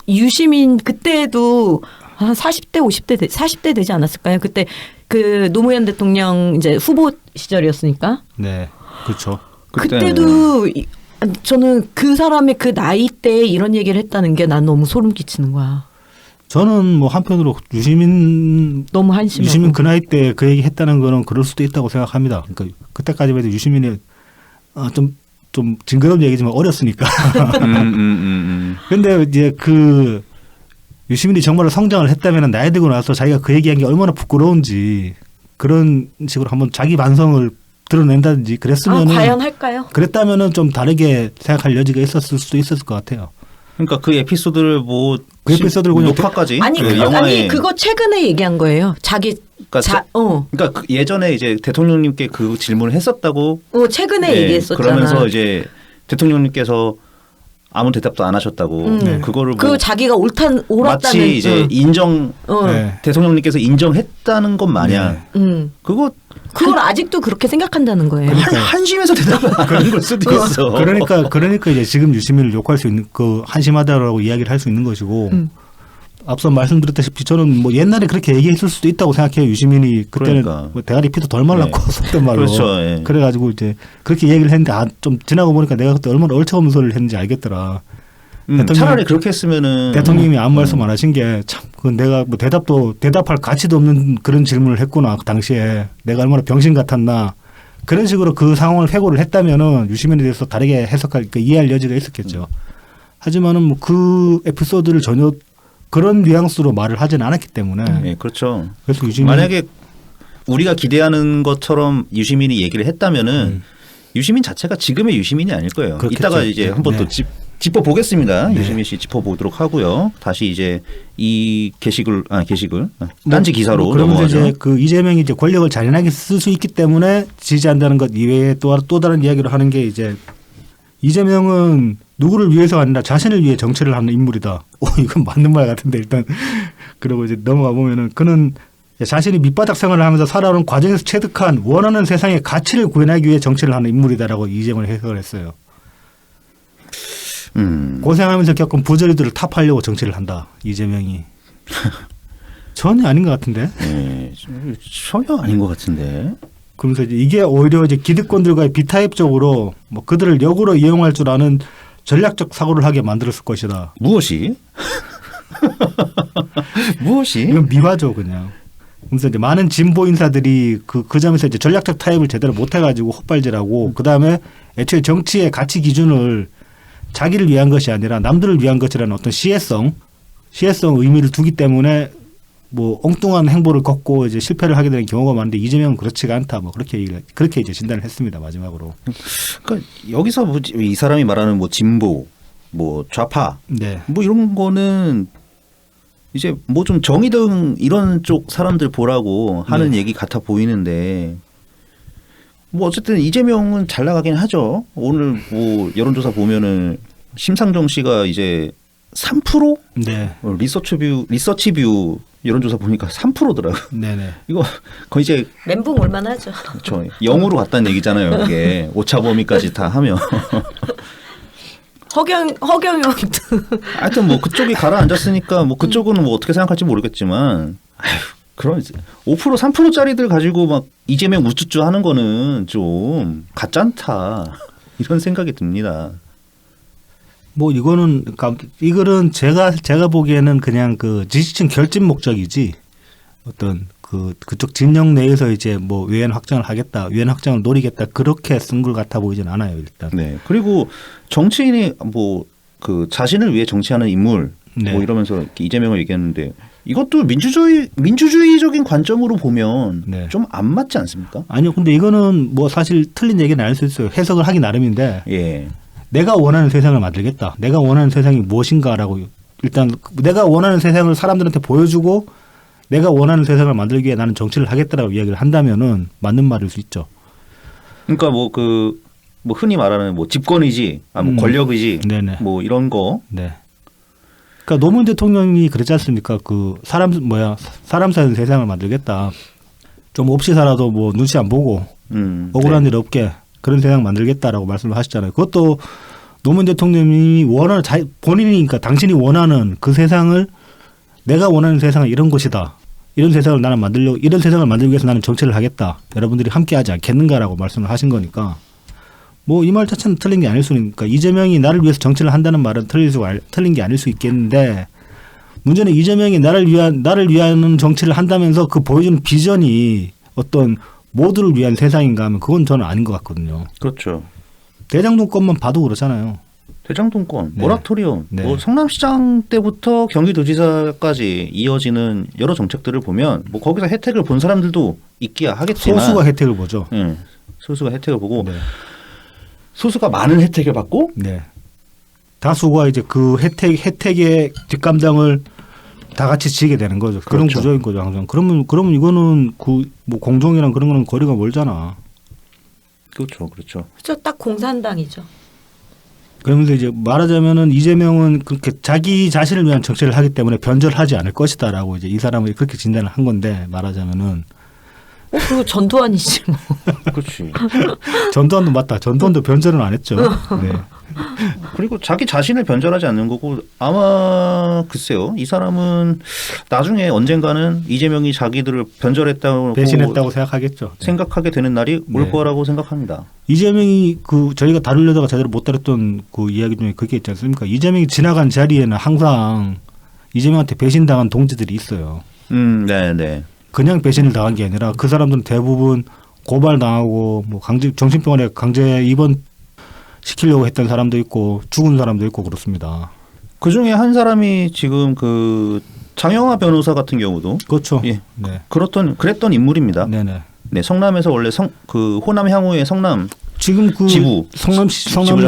유시민 그때도 한 40대, 40대 되지 않았을까요? 그때 그 노무현 대통령 이제 후보 시절이었으니까.
네, 그렇죠.
그때도 저는 그 사람의 그 나이 때에 이런 얘기를 했다는 게 난 너무 소름 끼치는 거야.
저는 뭐 한편으로 유시민 그 나이 때 그 얘기 했다는 거는 그럴 수도 있다고 생각합니다. 그러니까 그때까지만 해도 유시민이 좀 징그러운 얘기지만 어렸으니까. 근데 이제 그 유시민이 정말로 성장을 했다면 나이 들고 나서 자기가 그 얘기한 게 얼마나 부끄러운지 그런 식으로 한번 자기 반성을 드러낸다든지 그랬으면은
과연 할까요?
그랬다면은 좀 다르게 생각할 여지가 있었을 수도 있었을 것 같아요.
그러니까 그 에피소드를 뭐
그 에피소드를 그냥
녹화까지
아니,
그 영화에
그거 최근에 얘기한 거예요. 자기
그러니까, 그러니까 그 예전에 이제 대통령님께 그 질문을 했었다고
최근에
네,
얘기했었잖아.
그러면서 이제 대통령님께서 아무 대답도 안 하셨다고 그거를 뭐
자기가 옳다는
마치 이제 인정 대통령님께서 인정했다는 것 마냥
그걸 아직도 그렇게 생각한다는 거예요.
한심해서 대답을 안 하는 걸 수도 있어.
그러니까 이제 지금 유시민을 욕할 수 있는 그 한심하다라고 이야기를 할 수 있는 것이고 앞서 말씀드렸다시피 저는 뭐 옛날에 그렇게 얘기했을 수도 있다고 생각해요. 유시민이 그때는
그러니까.
뭐 대가리 피도 덜 말랐고 속된 말로
그렇죠. 예.
그래가지고 이제 그렇게 얘기를 했는데 좀 지나고 보니까 내가 그때 얼마나 얼차없는 소리를 했는지 알겠더라.
차라리 그렇게 했으면은
대통령님이 아무 말씀 안 하신 게 참 그 내가 뭐 대답할 가치도 없는 그런 질문을 했구나. 그 당시에 내가 얼마나 병신 같았나 그런 식으로 그 상황을 회고를 했다면은 유시민에 대해서 다르게 해석할 이해할 여지가 있었겠죠. 하지만은 뭐 그 에피소드를 전혀 그런 뉘앙스로 말을 하진 않았기 때문에.
네, 그렇죠.
그래서 유시민
만약에 우리가 기대하는 것처럼 유시민이 얘기를 했다면은 유시민 자체가 지금의 유시민이 아닐 거예요.
그렇겠죠.
이따가 이제 한번 또 짚어보겠습니다.
네.
유시민 씨 짚어보도록 하고요. 다시 이제 이 게시글 딴지 기사로
그러면서
넘어가죠.
이제 그 이재명이 이제 권력을 잔인하게 쓸 수 있기 때문에 지지한다는 것 이외에 또 다른 이야기를 하는 게 이제 이재명은 누구를 위해서가 아니라 자신을 위해 정치를 하는 인물이다. 이건 맞는 말 같은데 일단 그러고 이제 넘어가 보면은 그는 자신이 밑바닥 생활을 하면서 살아오는 과정에서 체득한 원하는 세상의 가치를 구현하기 위해 정치를 하는 인물이다라고 이재명을 해석을 했어요. 고생하면서 겪은 부조리들을 타파하려고 정치를 한다. 이재명이. 전혀 아닌 것 같은데.
네, 전혀 아닌 것 같은데.
그러면서 이게 오히려 이제 기득권들과의 비타협적으로 뭐 그들을 역으로 이용할 줄 아는 전략적 사고를 하게 만들었을 것이다.
무엇이? 무엇이?
이건 미화죠, 그냥. 그래서 이제 많은 진보 인사들이 그 점에서 이제 전략적 타협을 제대로 못 해가지고 헛발질하고 그 다음에 애초에 정치의 가치 기준을 자기를 위한 것이 아니라 남들을 위한 것이라는 어떤 시혜성 의미를 두기 때문에 뭐 엉뚱한 행보를 걷고 이제 실패를 하게 되는 경우가 많은데 이재명은 그렇지가 않다. 뭐 그렇게 이제 진단을 했습니다. 마지막으로.
그러니까 여기서 뭐 이 사람이 말하는 뭐 진보, 뭐 좌파,
네.
뭐 이런 거는 이제 뭐 좀 정의등 이런 쪽 사람들 보라고 하는 얘기 같아 보이는데 뭐 어쨌든 이재명은 잘 나가긴 하죠. 오늘 뭐 여론조사 보면은 심상정 씨가 이제 3%?
네.
리서치뷰 여론조사 보니까 3%더라고.
네네.
이거 거의 이제
멘붕 올만하죠.
그렇죠. 0으로 갔다는 얘기잖아요. 이게 오차 범위까지 다 하면.
허경영도.
하여튼 뭐 그쪽이 가라앉았으니까 뭐 그쪽은 뭐 어떻게 생각할지 모르겠지만 아휴, 그런 5% 3%짜리들 가지고 막 이재명 우쭈쭈 하는 거는 좀 가짠다 이런 생각이 듭니다.
뭐 이거는 이거는 제가 보기에는 그냥 그 지지층 결집 목적이지 어떤 그쪽 진영 내에서 이제 뭐 유엔 확장을 하겠다, 유엔 확장을 노리겠다 그렇게 쓴 것 같아 보이진 않아요 일단.
네. 그리고 정치인이 뭐 그 자신을 위해 정치하는 인물
네.
뭐 이러면서 이렇게 이재명을 얘기했는데 이것도 민주주의적인 관점으로 보면
네.
좀 안 맞지 않습니까?
아니요, 근데 이거는 뭐 사실 틀린 얘기는 아닐 수 있어요. 해석을 하기 나름인데.
예.
내가 원하는 세상을 만들겠다. 내가 원하는 세상이 무엇인가라고 일단 내가 원하는 세상을 사람들한테 보여주고 내가 원하는 세상을 만들기 위해 나는 정치를 하겠다라고 이야기를 한다면은 맞는 말일 수 있죠.
그러니까 뭐 뭐 흔히 말하는 뭐 집권의지, 뭐 권력의지,
네네.
뭐 이런 거.
네. 그러니까 노무현 대통령이 그랬지 않습니까? 그 사람 사는 세상을 만들겠다. 좀 없이 살아도 뭐 눈치 안 보고 억울한 일 없게 그런 세상 만들겠다라고 말씀을 하셨잖아요. 그것도 노무현 대통령이 원하는 본인이니까 당신이 원하는 그 세상을 내가 원하는 세상은 이런 것이다. 이런 세상을 나는 이런 세상을 만들기 위해서 나는 정치를 하겠다. 여러분들이 함께하지 않겠는가라고 말씀을 하신 거니까 뭐 이 말 자체는 틀린 게 아닐 수 있으니까 이재명이 나를 위해서 정치를 한다는 말은 틀린 게 아닐 수 있겠는데 문제는 이재명이 나를 위한 정치를 한다면서 그 보여주는 비전이 어떤 모두를 위한 세상인가 하면 그건 저는 아닌 것 같거든요.
그렇죠.
대장동 것만 봐도 그렇잖아요.
대장동권,
네.
모라토리움,
네.
뭐 성남시장 때부터 경기도지사까지 이어지는 여러 정책들을 보면 뭐 거기서 혜택을 본 사람들도 있기야 하겠지만
소수가 혜택을 보죠.
소수가 혜택을 보고
네.
소수가 많은 혜택을 받고
네. 다수가 이제 그 혜택의 뒷감당을 다 같이 지게 되는 거죠. 그런
그렇죠.
구조인 거죠, 항상. 그러면 이거는 그 뭐 공정이랑 그런 거는 거리가 멀잖아.
그렇죠.
그죠, 딱 공산당이죠.
그러면서 이제 말하자면은 이재명은 그렇게 자기 자신을 위한 정치를 하기 때문에 변절하지 않을 것이다라고 이제 이 사람이 그렇게 진단을 한 건데 말하자면은
그리고 전두환이지 뭐.
그렇지.
전두환도 맞다. 전두환도 변절은 안 했죠. 네.
그리고 자기 자신을 변절하지 않는 거고 아마 글쎄요. 이 사람은 나중에 언젠가는 이재명이 자기들을 변절했다고
배신했다고 생각하겠죠. 네.
생각하게 되는 날이 올
네.
거라고 생각합니다.
이재명이 그 저희가 다루려다가 제대로 못 다뤘던 그 이야기 중에 그게 있지 않습니까? 이재명이 지나간 자리에는 항상 이재명한테 배신당한 동지들이 있어요.
네.
그냥 배신을 당한 게 아니라 그 사람들은 대부분 고발당하고 뭐 정신병원에 강제 입원 시키려고 했던 사람도 있고 죽은 사람도 있고 그렇습니다.
그 중에 한 사람이 지금 그 장영하 변호사 같은 경우도
그렇죠.
예.
네.
그랬던 인물입니다.
네네.
네, 성남에서 원래 그 호남 향후의 성남
지금 그
지부
성남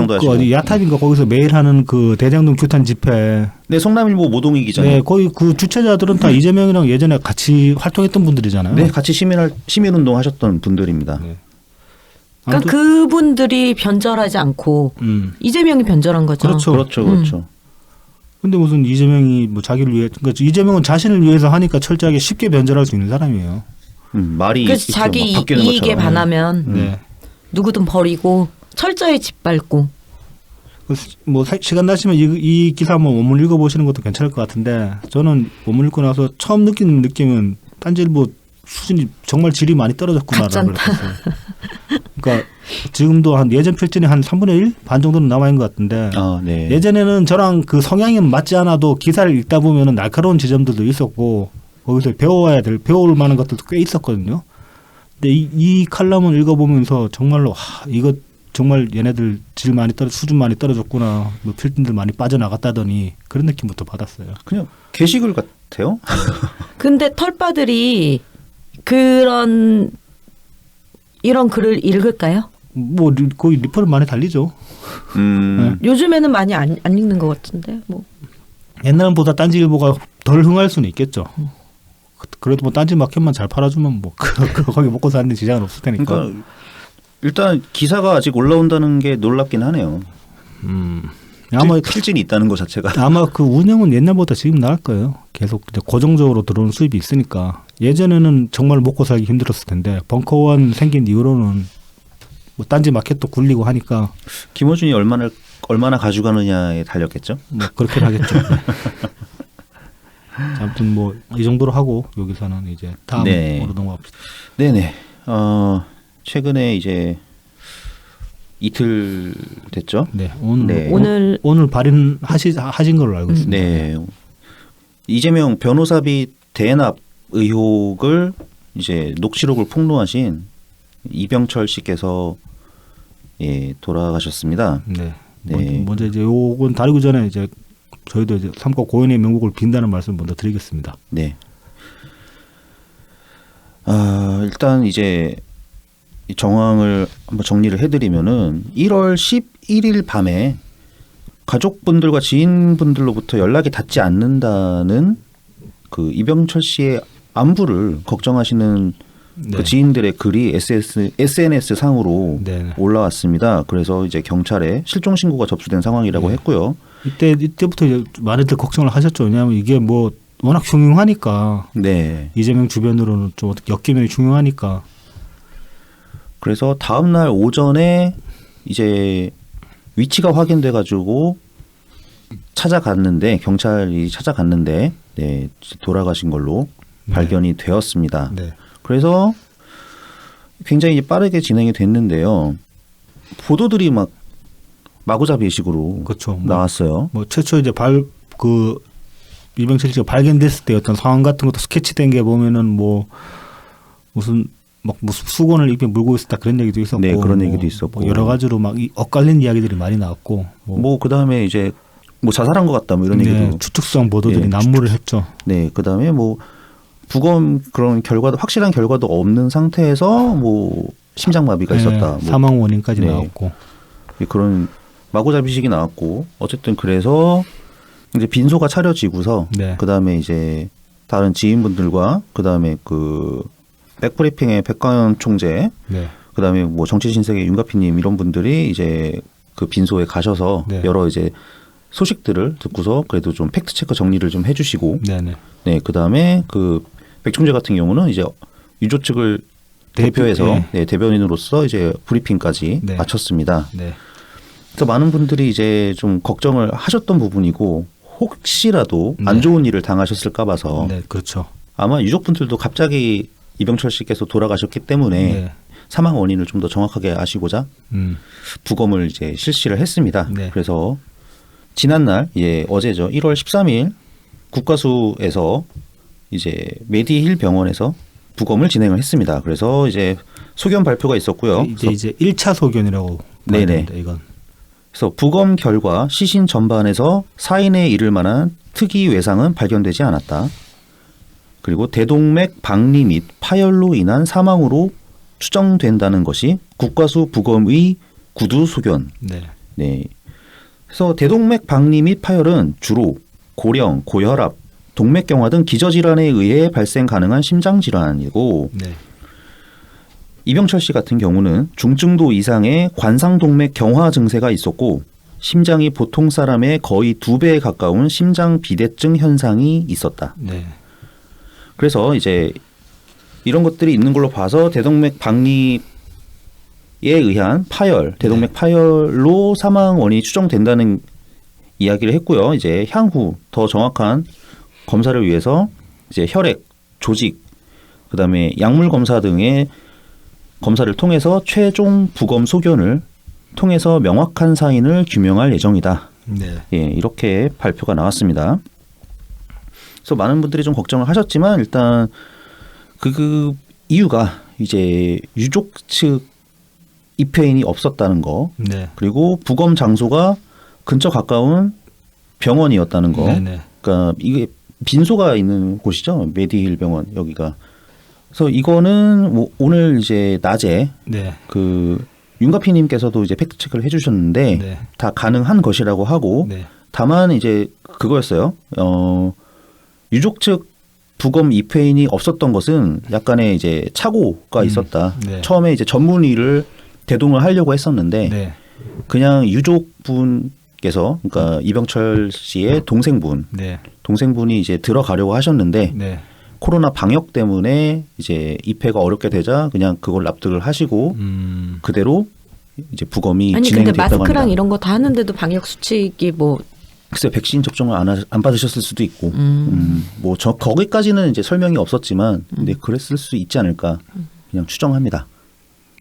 그
하시고.
어디 야탑인가 거기서 매일 하는 그 대장동 규탄 집회.
네, 성남일보 모동희 기자님.
네, 거기 그 주최자들은 다 이재명이랑 예전에 같이 활동했던 분들이잖아요.
네, 같이 시민운동 하셨던 분들입니다.
네.
그러니까 그분들이 변절하지 않고 이재명이 변절한 거죠.
그렇죠.
근데 무슨 이재명이 뭐 자기를 위해 그러니까 이재명은 자신을 위해서 하니까 철저하게 쉽게 변절할 수 있는 사람이에요.
말이
그래서
있죠.
자기
막 바뀌는
이익에
것처럼.
반하면
네.
누구든 버리고 철저히 짓밟고.
뭐 시간 나시면 이 기사 한번 원문 읽어보시는 것도 괜찮을 것 같은데 저는 원문 읽고 나서 처음 느끼는 느낌은 딴지일보 수준이 정말 질이 많이 떨어졌구나라는 걸 느꼈어요. 그러니까 지금도 한 예전 필진이 한 3분의 1? 반 정도는 남아있는 것 같은데
네.
예전에는 저랑 그 성향이 맞지 않아도 기사를 읽다 보면은 날카로운 지점들도 있었고 거기서 배울 만한 것들도 꽤 있었거든요. 근데 이 칼럼을 읽어보면서 정말로 이거 정말 얘네들 수준 많이 떨어졌구나. 뭐 필진들 많이 빠져나갔다더니 그런 느낌부터 받았어요.
그냥 게시글 같아요.
근데 털빠들이 이런 글을 읽을까요?
뭐 거의 리플을 많이 달리죠.
요즘에는 많이 안 읽는 것 같은데 뭐.
옛날보다 딴지일보가 덜 흥할 수는 있겠죠. 그래도 뭐 딴지 마켓만 잘 팔아주면 뭐 거기 먹고 사는데 지장은 없을 테니까.
그러니까 일단 기사가 아직 올라온다는 게 놀랍긴 하네요.
아마
필진이 있다는 것 자체가.
아마 그 운영은 옛날보다 지금 나을 거예요. 계속 이제 고정적으로 들어오는 수입이 있으니까. 예전에는 정말 먹고 살기 힘들었을 텐데 벙커원 생긴 이후로는 뭐 딴지 마켓도 굴리고 하니까
김어준이 얼마나 가져가느냐에 달렸겠죠.
뭐 그렇게 하겠죠. 아무튼 뭐 이 정도로 하고 여기서는 이제 다음으로 넘어갑시다.
네네. 최근에 이제 이틀 됐죠.
네, 오늘 발인하신 걸로 알고 있습니다.
네. 이재명 변호사비 대납 의혹을 이제 녹취록을 폭로하신 이병철 씨께서 돌아가셨습니다.
네.
네.
먼저 이제 요건 다루기 전에 이제 저희도 이제 삼가 고인의 명복을 빈다는 말씀 먼저 드리겠습니다.
네. 일단 이제 이 정황을 한번 정리를 해드리면은 1월 11일 밤에 가족분들과 지인분들로부터 연락이 닿지 않는다는 그 이병철 씨의 안부를 걱정하시는 그 지인들의 글이 SNS 상으로 올라왔습니다. 그래서 이제 경찰에 실종 신고가 접수된 상황이라고 했고요.
이때부터 이제 많이들 걱정을 하셨죠. 왜냐하면 이게 뭐 워낙 흉흉하니까.
네.
이재명 주변으로는 좀 어떻게 엮이면 흉흉하니까.
그래서 다음 날 오전에 이제 위치가 확인돼 가지고 경찰이 찾아갔는데 돌아가신 걸로 발견이 되었습니다.
네.
그래서 굉장히 빠르게 진행이 됐는데요. 보도들이 막 마구잡이식으로
그렇죠.
나왔어요.
뭐 최초 이제 이병철 씨가 발견됐을 때 어떤 상황 같은 것도 스케치된 게 보면은 뭐 무슨 막 무슨 수건을 입에 물고 있었다 그런 얘기도 있었고,
네, 그런 얘기도 있었고.
뭐 여러 가지로 막 엇갈린 이야기들이 많이 나왔고,
뭐 그다음에 이제 뭐 자살한 것 같다 뭐 이런
네,
얘기도.
추측성 보도들이
네,
난무를 했죠.
네, 그다음에 뭐 부검 그런 결과도 확실한 결과도 없는 상태에서 뭐 심장마비가 있었다. 뭐
사망 원인까지
네.
나왔고.
그런 마구잡이식이 나왔고 어쨌든 그래서 이제 빈소가 차려지고서
네.
그다음에 이제 다른 지인분들과 그다음에 그 백브리핑의 백광현 총재
네.
그다음에 뭐 정치신세계 윤가피님 이런 분들이 이제 그 빈소에 가셔서
네.
여러 이제 소식들을 듣고서 그래도 좀 팩트 체크 정리를 좀 해주시고
네네.
네 그다음에 그 백 총재 같은 경우는 이제 유조 측을 대표해서
네.
네, 대변인으로서 이제 브리핑까지
네.
마쳤습니다.
네.
그래서 많은 분들이 이제 좀 걱정을 하셨던 부분이고 혹시라도 안
네.
좋은 일을 당하셨을까 봐서
네, 그렇죠.
아마 유족분들도 갑자기 이병철 씨께서 돌아가셨기 때문에
네.
사망 원인을 좀 더 정확하게 아시고자 부검을 이제 실시를 했습니다.
네.
그래서 지난날 어제죠. 1월 13일 국가수에서 이제 메디힐 병원에서 부검을 진행을 했습니다. 그래서 이제 소견 발표가 있었고요.
이제 1차 소견이라고 봐야
네네.
됩니다. 이건.
그래서 부검 결과 시신 전반에서 사인에 이를 만한 특이 외상은 발견되지 않았다. 그리고 대동맥 박리 및 파열로 인한 사망으로 추정된다는 것이 국가수 부검의 구두 소견.
네.
네. 그래서 대동맥 박리 및 파열은 주로 고령, 고혈압, 동맥경화 등 기저질환에 의해 발생 가능한 심장질환이고
네.
이병철 씨 같은 경우는 중증도 이상의 관상동맥 경화 증세가 있었고 심장이 보통 사람의 거의 2배에 가까운 심장 비대증 현상이 있었다.
네.
그래서 이제 이런 것들이 있는 걸로 봐서 대동맥 박리에 의한 파열, 대동맥 파열로 사망 원인이 추정된다는 이야기를 했고요. 이제 향후 더 정확한 검사를 위해서 이제 혈액, 조직, 그다음에 약물 검사 등의 검사를 통해서 최종 부검 소견을 통해서 명확한 사인을 규명할 예정이다.
네.
예, 이렇게 발표가 나왔습니다. 그래서 많은 분들이 좀 걱정을 하셨지만 일단 그 이유가 이제 유족 측 입회인이 없었다는 거,
네.
그리고 부검 장소가 근처 가까운 병원이었다는 거.
네네.
그러니까 이게 빈소가 있는 곳이죠. 메디힐 병원 여기가. 그래서 이거는 뭐 오늘 이제 낮에
네.
그 윤가피님께서도 이제 팩트 체크를 해주셨는데
네.
다 가능한 것이라고 하고
네.
다만 이제 그거였어요. 유족 측 부검 입회인이 없었던 것은 약간의 이제 착오가 있었다.
네.
처음에 이제 전문의를 대동을 하려고 했었는데
네.
그냥 유족분께서 그러니까 이병철 씨의 동생분이 이제 들어가려고 하셨는데
네.
코로나 방역 때문에 이제 입회가 어렵게 되자 그냥 그걸 납득을 하시고 그대로 이제 부검이
아니
진행이
근데
됐다고
마스크랑
합니다.
이런 거 다 하는데도 방역 수칙이 뭐
글쎄 백신 접종을 안 받으셨을 수도 있고 뭐 저 거기까지는 이제 설명이 없었지만 근데 그랬을 수 있지 않을까 그냥 추정합니다.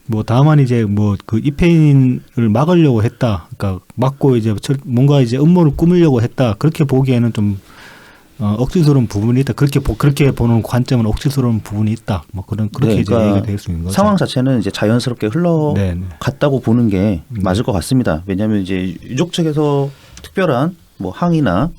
뭐 다만 이제 뭐 그 입회인을 막으려고 했다. 그러니까 막고 이제 뭔가 이제 음모를 꾸미려고 했다. 그렇게 보기에는 좀 억지스러운 부분이 있다. 그렇게 보는 관점은 억지스러운 부분이 있다. 뭐 그렇게
네,
이제 얘기가 될 수 있는 거죠.
상황 자체는 이제 자연스럽게 흘러갔다고 보는 게 맞을 것 같습니다. 왜냐하면 이제 유족 측에서 특별한 뭐 항의나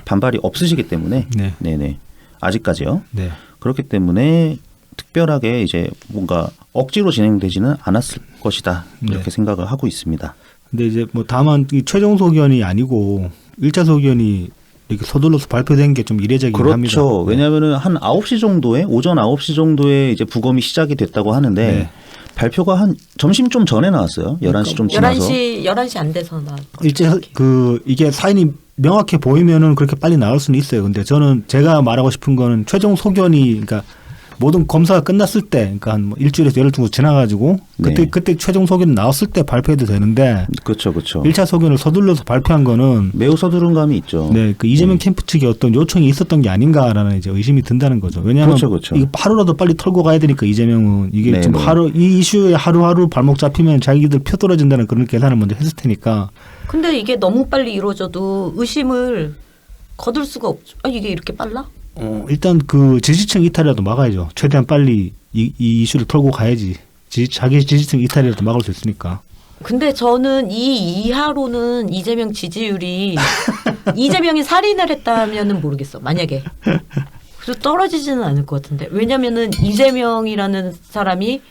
반발이 없으시기 때문에
네.
네네 아직까지요.
네.
그렇기 때문에 특별하게 이제 뭔가 억지로 진행되지는 않았을 것이다 이렇게
네.
생각을 하고 있습니다.
근데 이제 뭐 다만 이 최종 소견이 아니고 1차 소견이 이렇게 서둘러서 발표된 게 좀 이례적이긴 합니다.
그렇죠. 왜냐하면은 한 9시 정도에 오전 9시 정도에 이제 부검이 시작이 됐다고 하는데
네.
발표가 한 점심 좀 전에 나왔어요. 11시 좀 지나서.
11시 안 돼서 나.
이게 사인이 명확해 보이면은 그렇게 빨리 나올 수는 있어요. 근데 저는 제가 말하고 싶은 거는 최종 소견이 그러니까 모든 검사가 끝났을 때, 그러니까 한 뭐 일주일에서 열흘 정도 지나가지고 그때 최종 소견이 나왔을 때 발표해도 되는데.
그렇죠, 그렇죠.
1차 소견을 서둘러서 발표한 거는
매우 서두른 감이 있죠.
네, 그 이재명 캠프 측에 어떤 요청이 있었던 게 아닌가라는 이제 의심이 든다는 거죠. 왜냐하면
그렇죠.
이거 하루라도 빨리 털고 가야 되니까 이재명은 이게
네,
좀
네.
이 이슈에 하루하루 발목 잡히면 자기들 표 떨어진다는 그런 계산을 먼저 했을 테니까.
근데 이게 너무 빨리 이루어져도 의심을 거둘 수가 없죠. 아 이게 이렇게 빨라?
일단 그 지지층 이탈이라도 막아야죠. 최대한 빨리 이 이슈를 털고 가야지. 자기 지지층 이탈이라도 막을 수 있으니까.
근데 저는 이 이하로는 이재명 지지율이 이재명이 살인을 했다면은 모르겠어. 만약에. 그래도 떨어지지는 않을 것 같은데. 왜냐면은 이재명이라는 사람이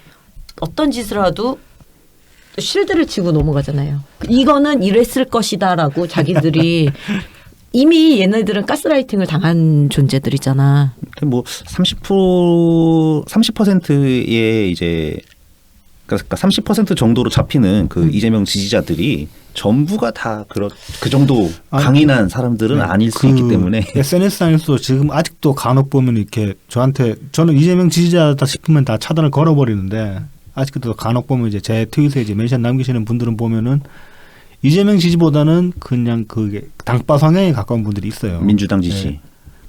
어떤 짓을 해도 실드를 치고 넘어가잖아요. 이거는 이랬을 것이다라고 자기들이 이미 얘네들은 가스라이팅을 당한 존재들이잖아.
뭐 30%의 이제 그러니까 30% 정도로 잡히는 그 이재명 지지자들이 전부가 다 그 정도 강인한 사람들은 아닐 수 있기 때문에
SNS상에서 지금 아직도 간혹 보면 이렇게 저는 이재명 지지자다 싶으면 다 차단을 걸어버리는데 아직도 간혹 보면 이제 제 트윗에 이제 멘션 남기시는 분들은 보면은 이재명 지지보다는 그냥 그게 당파 성향에 가까운 분들이 있어요.
민주당 지지.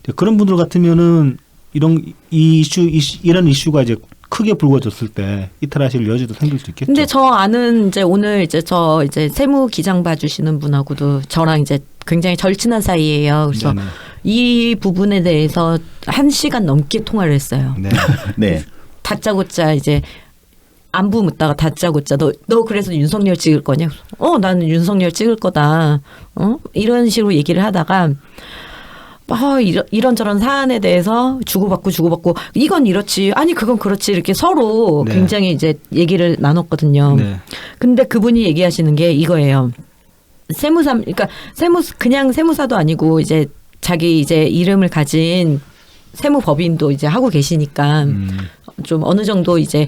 네. 그런 분들 같으면은 이런 이슈가 이제 크게 불거졌을 때 이탈하실 여지도 생길 수 있겠죠.
근데 저 아는 이제 오늘 이제 저 이제 세무 기장 봐주시는 분하고도 저랑 이제 굉장히 절친한 사이예요. 그래서
네네.
이 부분에 대해서 1시간 넘게 통화를 했어요.
네.
네.
다짜고짜 이제 안부 묻다가 다짜고짜 너 그래서 윤석열 찍을 거냐? 나는 윤석열 찍을 거다. 이런 식으로 얘기를 하다가 이런저런 사안에 대해서 주고받고 이건 이렇지 아니 그건 그렇지 이렇게 서로
네.
굉장히 이제 얘기를 나눴거든요.
네.
근데 그분이 얘기하시는 게 이거예요. 그러니까 그냥 세무사도 아니고 이제 자기 이제 이름을 가진 세무법인도 이제 하고 계시니까 좀 어느 정도 이제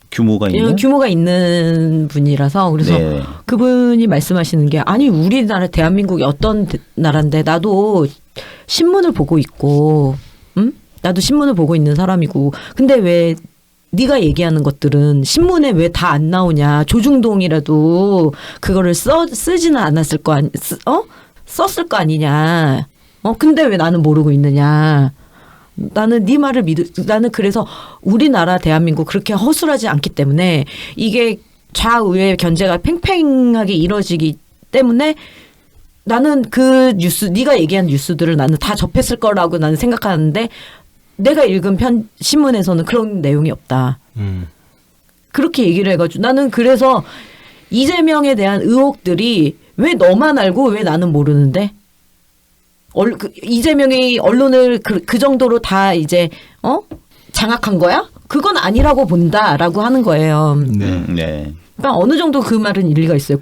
규모가
있는 분이라서 그래서
네.
그분이 말씀하시는 게 아니 우리나라 대한민국이 어떤 나라인데 나도 신문을 보고 있고 나도 신문을 보고 있는 사람이고 근데 왜 네가 얘기하는 것들은 신문에 왜 다 안 나오냐 조중동이라도 그거를 쓰지는 않았을 썼을 거 아니냐 근데 왜 나는 모르고 있느냐 나는 네 말을 나는 그래서 우리나라 대한민국 그렇게 허술하지 않기 때문에 이게 좌우의 견제가 팽팽하게 이루어지기 때문에 나는 그 뉴스 네가 얘기한 뉴스들을 나는 다 접했을 거라고 나는 생각하는데 내가 읽은 신문에서는 그런 내용이 없다. 그렇게 얘기를 해가지고 나는 그래서 이재명에 대한 의혹들이 왜 너만 알고 왜 나는 모르는데 이재명이 언론을 그 정도로 다 이제 장악한 거야? 그건 아니라고 본다라고 하는 거예요.
네.
네.
그러니까 어느 정도 그 말은 일리가 있어요.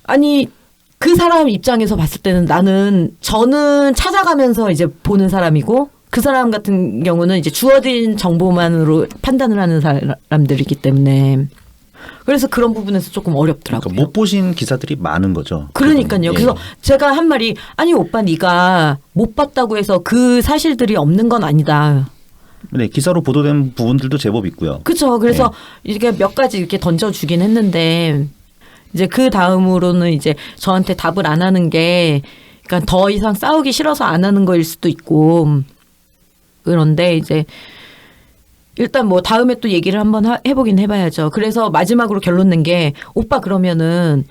아니 그 사람 입장에서 봤을 때는 저는 찾아가면서 이제 보는 사람이고 그 사람 같은 경우는 이제 주어진 정보만으로 판단을 하는 사람들이기 때문에 그래서 그런 부분에서 조금 어렵더라고요.
그러니까 못 보신 기사들이 많은 거죠.
그러니까요.
예.
그래서 제가 한 말이 아니 오빠 네가 못 봤다고 해서 그 사실들이 없는 건 아니다.
네, 기사로 보도된 부분들도 제법 있고요.
그렇죠. 그래서 이렇게 몇 가지 이렇게 던져주긴 했는데 이제 그 다음으로는 이제 저한테 답을 안 하는 게 그러니까 더 이상 싸우기 싫어서 안 하는 거일 수도 있고 그런데 이제 일단 뭐 다음에 또 얘기를 한번 해보긴 해봐야죠. 그래서 마지막으로 결론 낸 게 오빠 그러면은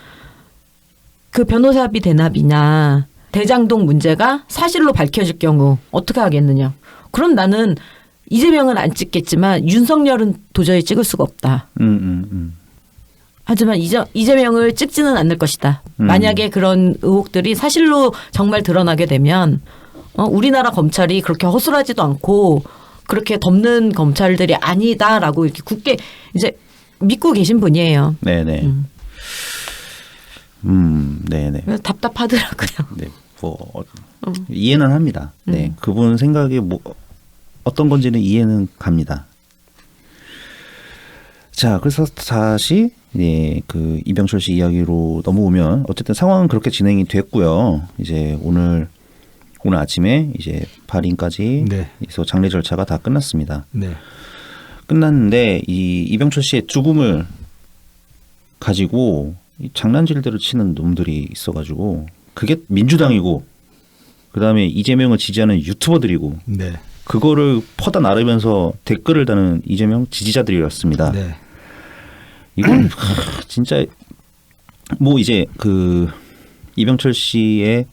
그 변호사비 대납이나 대장동 문제가 사실로 밝혀질 경우 어떻게 하겠느냐. 그럼 나는 이재명은 안 찍겠지만 윤석열은 도저히 찍을 수가 없다. 하지만 이재명을 찍지는 않을 것이다. 만약에 그런 의혹들이 사실로 정말 드러나게 되면 우리나라 검찰이 그렇게 허술하지도 않고 그렇게 덮는 검찰들이 아니다라고 이렇게 굳게 이제 믿고 계신 분이에요.
네네. 네네.
그래서 답답하더라고요.
네, 뭐 이해는 합니다. 네, 그분 생각이 뭐 어떤 건지는 이해는 갑니다. 자, 그래서 다시 그 이병철 씨 이야기로 넘어오면 어쨌든 상황은 그렇게 진행이 됐고요. 이제 오늘 아침에 이제 발인까지 해서 장례 절차가 다 끝났습니다.
네.
끝났는데 이 이병철 씨의 죽음을 가지고 장난질대로 치는 놈들이 있어가지고 그게 민주당이고 그다음에 이재명을 지지하는 유튜버들이고
네.
그거를 퍼다 나르면서 댓글을 다는 이재명 지지자들이었습니다.
네.
이건 진짜 뭐 이제 그 이병철 씨의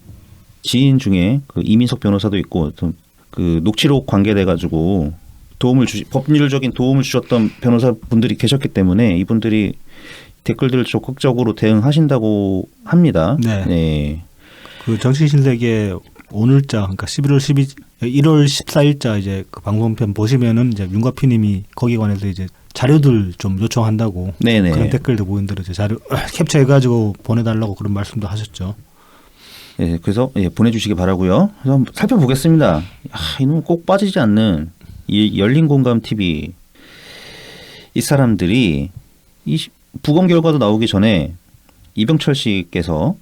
지인 중에 그 이민석 변호사도 있고 그 녹취록 관계돼 가지고 법률적인 도움을 주셨던 변호사분들이 계셨기 때문에 이분들이 댓글들을 적극적으로 대응하신다고 합니다.
네.
네.
그 정치신세계 오늘자 그러니까 1월 14일자 이제 그 방송편 보시면은 이제 윤과피님이 거기에 관해서 이제 자료들 좀 요청한다고
네네.
그런 댓글도 보인대로 이제 자료 캡처해가지고 보내달라고 그런 말씀도 하셨죠.
예, 그래서 보내주시기 바라고요. 그래서 한번 살펴보겠습니다. 이놈 꼭 빠지지 않는 이 열린공감 TV 이 사람들이 이 부검 결과도 나오기 전에 이병철 씨께서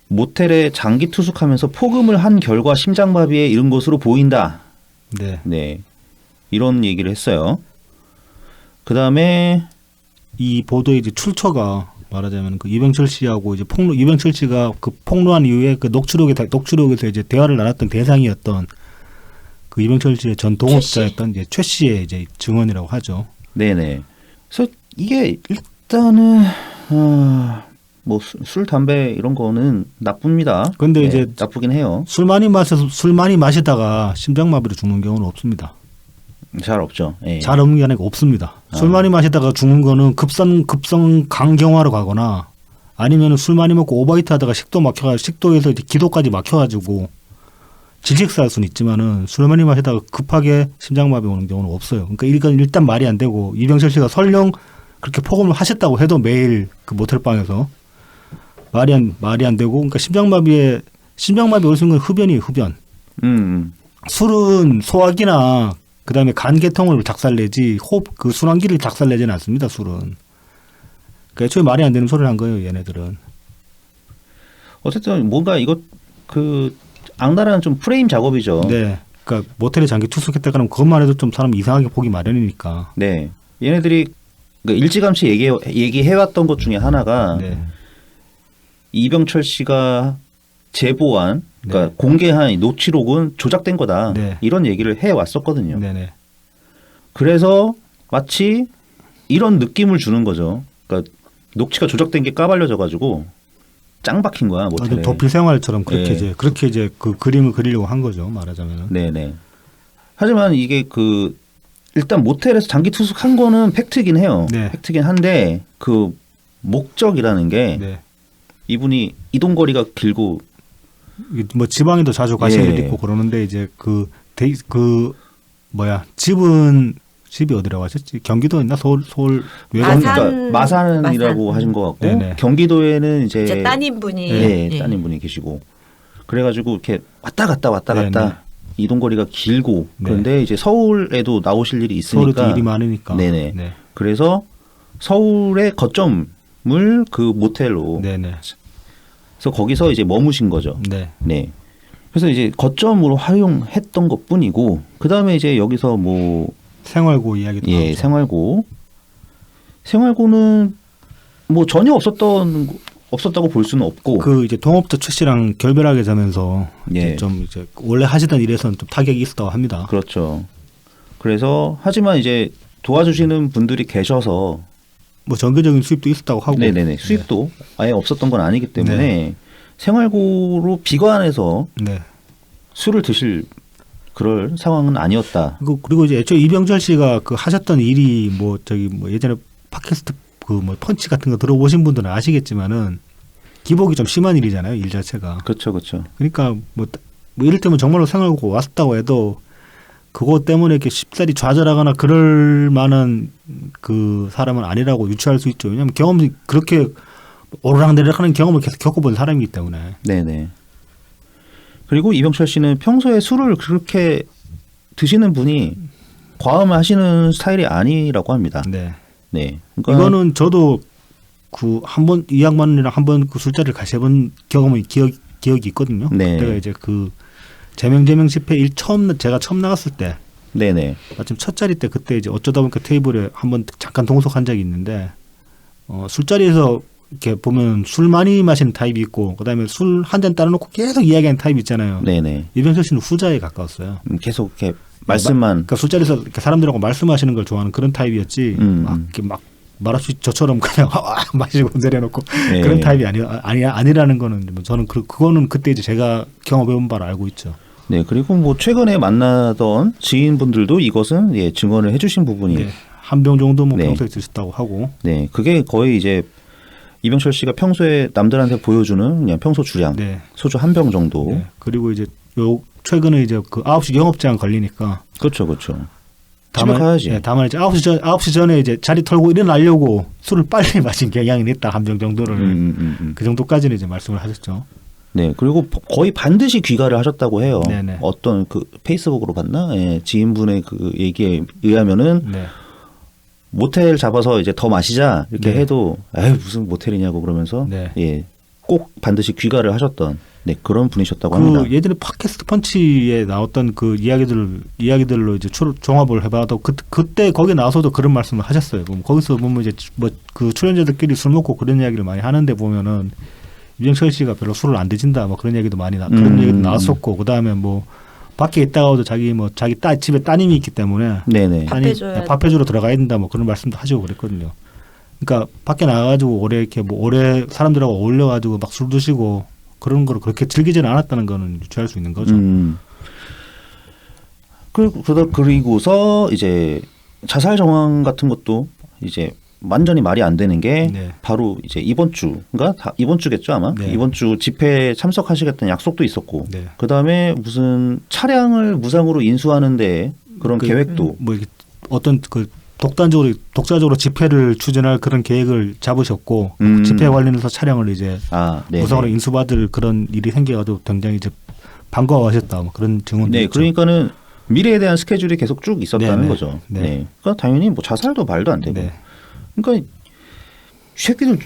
모텔에 장기 투숙하면서 폭음을 한 결과 심장마비에 이른 것으로 보인다.
네.
네, 이런 얘기를 했어요. 그 다음에
이 보도의 이제 출처가 말하자면 그 이병철 씨하고 이제 이병철 씨가 그 폭로한 이후에 그 녹취록에서 이제 대화를 나눴던 대상이었던 그 이병철 씨의 전 동업자였던 이제 최 씨의 이제 증언이라고 하죠.
네네. 그래서 이게 일단은 뭐 술, 담배 이런 거는 나쁩니다.
근데
네,
이제
나쁘긴 해요.
술 많이 마시다가 심장마비로 죽는 경우는 없습니다.
잘 없죠. 예.
잘 없는 게 아니고 없습니다. 술 많이 마시다가 죽는 거는 급성 강경화로 가거나 아니면 술 많이 먹고 오바이트 하다가 식도에서 이제 기도까지 막혀가지고 질식사할 수는 있지만은 술 많이 마시다가 급하게 심장마비 오는 경우는 없어요. 그러니까 이건 일단 말이 안 되고 이병철 씨가 설령 그렇게 폭음을 하셨다고 해도 매일 그 모텔방에서 말이 안 되고 그러니까 심장마비 올 수 있는 건 흡연이에요. 흡연. 술은 소화기나 그다음에 간 계통을 작살내지 그 순환기를 작살내지는 않습니다. 술은. 그러니까 애초에 말이 안 되는 소리를 한 거예요. 얘네들은.
어쨌든 뭔가 이거 그 악랄한 좀 프레임 작업이죠.
네. 그러니까 모텔에 장기 투숙했다 그러면 그것만 해도 좀 사람 이상하게 보기 마련이니까.
네. 얘네들이 그러니까 일찌감치 얘기해왔던 것 중에 하나가
네.
이병철 씨가 제보한 그러니까
네.
공개한 이 녹취록은 조작된 거다.
네.
이런 얘기를 해왔었거든요.
네네.
그래서 마치 이런 느낌을 주는 거죠. 그러니까 녹취가 조작된 게 까발려져 가지고 짱 박힌 거야 모텔에.
도피 생활처럼 그렇게
네.
이제 그 그림을 그리려고 한 거죠. 말하자면은.
네네. 하지만 이게 그 일단 모텔에서 장기 투숙한 거는 팩트긴 해요.
네.
팩트긴 한데 그 목적이라는 게
네.
이분이 이동 거리가 길고
뭐 지방에도 자주 가실
예.
일도 있고 그러는데 이제 집이 어디라고 하셨지? 경기도였나 서울 외곽.
마산.
그러니까 마산이라고
마산.
하신 것 같고
네네.
경기도에는 이제
따님분이
네, 따님분이 계시고 그래가지고 이렇게 왔다 갔다
네네.
이동 거리가 길고
네.
그런데 이제 서울에도 나오실 일이 있으니까
서울에도 일이 많으니까.
네네.
네.
그래서 서울의 거점을 그 모텔로
네네.
그래서 거기서 이제 머무신 거죠.
네.
네. 그래서 이제 거점으로 활용했던 것뿐이고 그 다음에 이제 여기서 뭐
생활고 이야기도
예,
나오죠.
생활고는 뭐 전혀 없었다고 볼 수는 없고
그 이제 동업자 최 씨랑 결별하게 되면서
예.
좀 이제 원래 하시던 일에서는 좀 타격이 있었다고 합니다.
그렇죠. 그래서 하지만 이제 도와주시는 분들이 계셔서
뭐 정기적인 수입도 있었다고 하고.
네네네 수입도 아예 없었던 건 아니기 때문에 생활고로 비관해서
네.
술을 드실 그럴 상황은 아니었다.
그리고 이제 애초에 이병철 씨가 그 하셨던 일이 뭐 예전에 팟캐스트 그 뭐 펀치 같은 거 들어보신 분들은 아시겠지만은 기복이 좀 심한 일이잖아요. 일 자체가.
그렇죠, 그렇죠.
그러니까 뭐 이를테면 정말로 생활고 왔다고 해도 그것 때문에 이렇게 쉽사리 좌절하거나 그럴 만한 그 사람은 아니라고 유추할 수 있죠. 왜냐하면 경험이 그렇게 오르락내리락하는 경험을 계속 겪어본 사람이기 때문에.
네네. 그리고 이병철 씨는 평소에 술을 그렇게 드시는 분이 과음을 하시는 스타일이 아니라고 합니다.
네.
네. 그러니까
이거는 저도 그 한번 이 양반이랑 한번 그 술자리를 같이 해본 기억이 있거든요.
네.
그때가 이제 그 제명 집회 제가 처음 나갔을 때
네네.
마침 첫 자리 때 그때 이제 어쩌다 보니까 테이블에 한번 잠깐 동석한 적이 있는데 술자리에서 이렇게 보면 술 많이 마시는 타입이 있고 그다음에 술 한 잔 따라놓고 계속 이야기하는 타입이 있잖아요.
네네.
이병철 씨는 후자에 가까웠어요.
계속 이렇게 말씀만.
그러니까 술자리에서 이렇게 사람들하고 말씀하시는 걸 좋아하는 그런 타입이었지. 막 이렇게 막 말없이 저처럼 그냥 마시고 내려놓고
네.
그런 타입이 아니라는 거는 저는 그거는 그때 이제 제가 경험해본 바로 알고 있죠.
네, 그리고 뭐 최근에 만나던 지인분들도 이것은 예, 증언을 해주신 부분이
네. 한 병 정도 뭐
네.
평소에 드셨다고 하고.
네, 그게 거의 이제 이병철 씨가 평소에 남들한테 보여주는 그냥 평소 주량
네.
소주 한 병 정도.
네. 그리고 이제 요 최근에 이제 그 9시 영업 제한 걸리니까
그렇죠, 그렇죠. 집에 가야지.
네, 다만 이제 9시 전에 이제 자리 털고 일어나려고 술을 빨리 마신 경향이 있다. 한 병 정도를. 그 정도까지는 이제 말씀을 하셨죠.
네, 그리고 거의 반드시 귀가를 하셨다고 해요.
네네.
어떤 그 페이스북으로 봤나? 예, 지인분의 그 얘기에 의하면은
네.
모텔 잡아서 이제 더 마시자 이렇게
네.
해도 에이 무슨 모텔이냐고 그러면서
네.
예, 꼭 반드시 귀가를 하셨던 네, 그런 분이셨다고
그
합니다.
예전에 팟캐스트 펀치에 나왔던 그 이야기들로 이제 종합을 해봐도 그때 거기 나와서도 그런 말씀을 하셨어요. 그럼 거기서 보면 이제 뭐 그 출연자들끼리 술 먹고 그런 이야기를 많이 하는데 보면은 이병철 씨가 별로 술을 안 드신다 뭐 그런 얘기도 많이 그런 얘기도 나왔었고 그 다음에 뭐 밖에 있다가도 자기 집에 따님이 있기 때문에
네네.
밥 해줘야
밥 해주러 들어가야 된다 뭐 그런 말씀도 하시고 그랬거든요. 그러니까 밖에 나가가지고 오래 이렇게 뭐 오래 사람들하고 어울려가지고 막 술 드시고 그런 걸 그렇게 즐기지는 않았다는 거는 유추할 수 있는 거죠.
그리고서 이제 자살 정황 같은 것도 이제 완전히 말이 안 되는 게
네.
바로 이제 이번 주가 이번 주겠죠 아마
네.
이번 주 집회에 참석하시겠다는 약속도 있었고
네.
그 다음에 무슨 차량을 무상으로 인수하는데 그런 계획도
뭐 이렇게 어떤 그 독자적으로 집회를 추진할 그런 계획을 잡으셨고 집회 관련해서 차량을 이제
네,
무상으로 인수받을 그런 일이 생겨가지고 굉장히 이제 반가워하셨다 뭐 그런 증언도
네,
있죠.
그러니까는 미래에 대한 스케줄이 계속 쭉 있었다는
네네.
거죠.
네.
네. 그러니까 당연히 뭐 자살도 말도 안 되고.
네.
그러니까 이 새끼들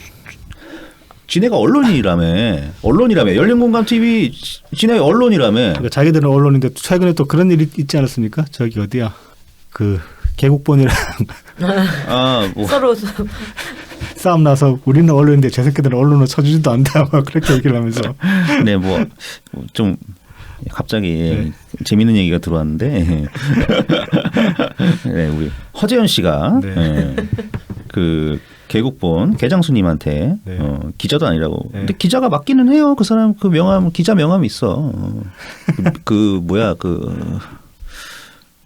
지네가 언론이라며 열린공감 TV 지네 언론이라며.
그러니까 자기들은 언론인데 최근에 또 그런 일이 있지 않았습니까? 저기 어디야 그 개국본이랑
뭐
서로
싸움 나서 우리는 언론인데 저 새끼들은 언론을 쳐주지도 않다 막 그렇게 얘기를 하면서
네, 뭐 좀 갑자기
네.
재밌는 얘기가 들어왔는데 네, 우리 허재현 씨가
네.
그 개국본 개장수님한테
네.
기자도 아니라고.
네.
근데 기자가 맞기는 해요. 그 사람 그 명함 기자 명함이 있어. 그 뭐야 그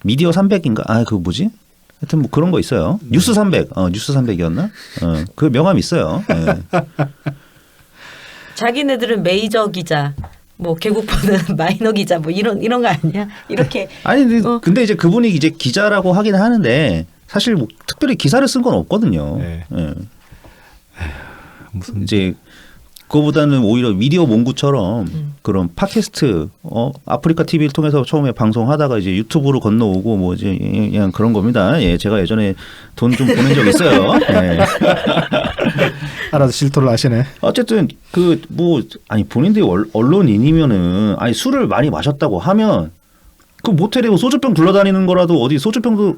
미디어 300인가? 그 뭐지? 하여튼 뭐 그런 거 있어요.
네.
뉴스 300. 뉴스 300이었나? 그 명함 있어요. 네.
자기네들은 메이저 기자, 뭐 개국보는 마이너 기자, 뭐 이런 거 아니야? 이렇게
아니 근데 이제 그분이 이제 기자라고 하긴 하는데 사실 뭐 특별히 기사를 쓴 건 없거든요.
네.
예.
무슨
이제 그거보다는 오히려 미디어 몽구처럼 그런 팟캐스트 아프리카 TV를 통해서 처음에 방송하다가 이제 유튜브로 건너오고 뭐 이제 그냥 그런 겁니다. 예, 제가 예전에 돈 좀 보낸 적 있어요. 예.
알아서 실토를 하시네.
어쨌든 그 뭐 아니 본인들이 언론인이면은 아니 술을 많이 마셨다고 하면 그 모텔에 뭐 소주병 굴러다니는 거라도 어디 소주병도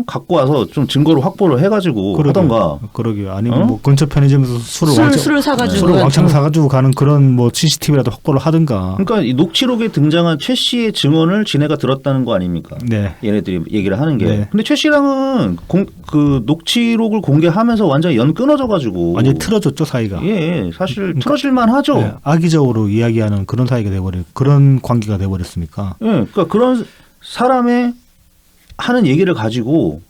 갖고 와서 좀 증거를 확보를 해가지고 하던가.
그러게요. 아니면 뭐 근처 편의점에서
술을 사가지고
왕창 사가지고 가는 그런 뭐 CCTV라도 확보를 하든가.
그러니까 이 녹취록에 등장한 최 씨의 증언을 지네가 들었다는 거 아닙니까?
네.
얘네들이 얘기를 하는 게.
네.
근데 최 씨랑은 그 녹취록을 공개하면서 완전히 연 끊어져가지고.
완전히 틀어졌죠 사이가.
예, 사실 틀어질만 하죠.
네, 악의적으로 이야기하는 그런 사이가 돼버린 그런 관계가 돼버렸으니까.
예, 그러니까 그런 사람의 하는 얘기를 가지고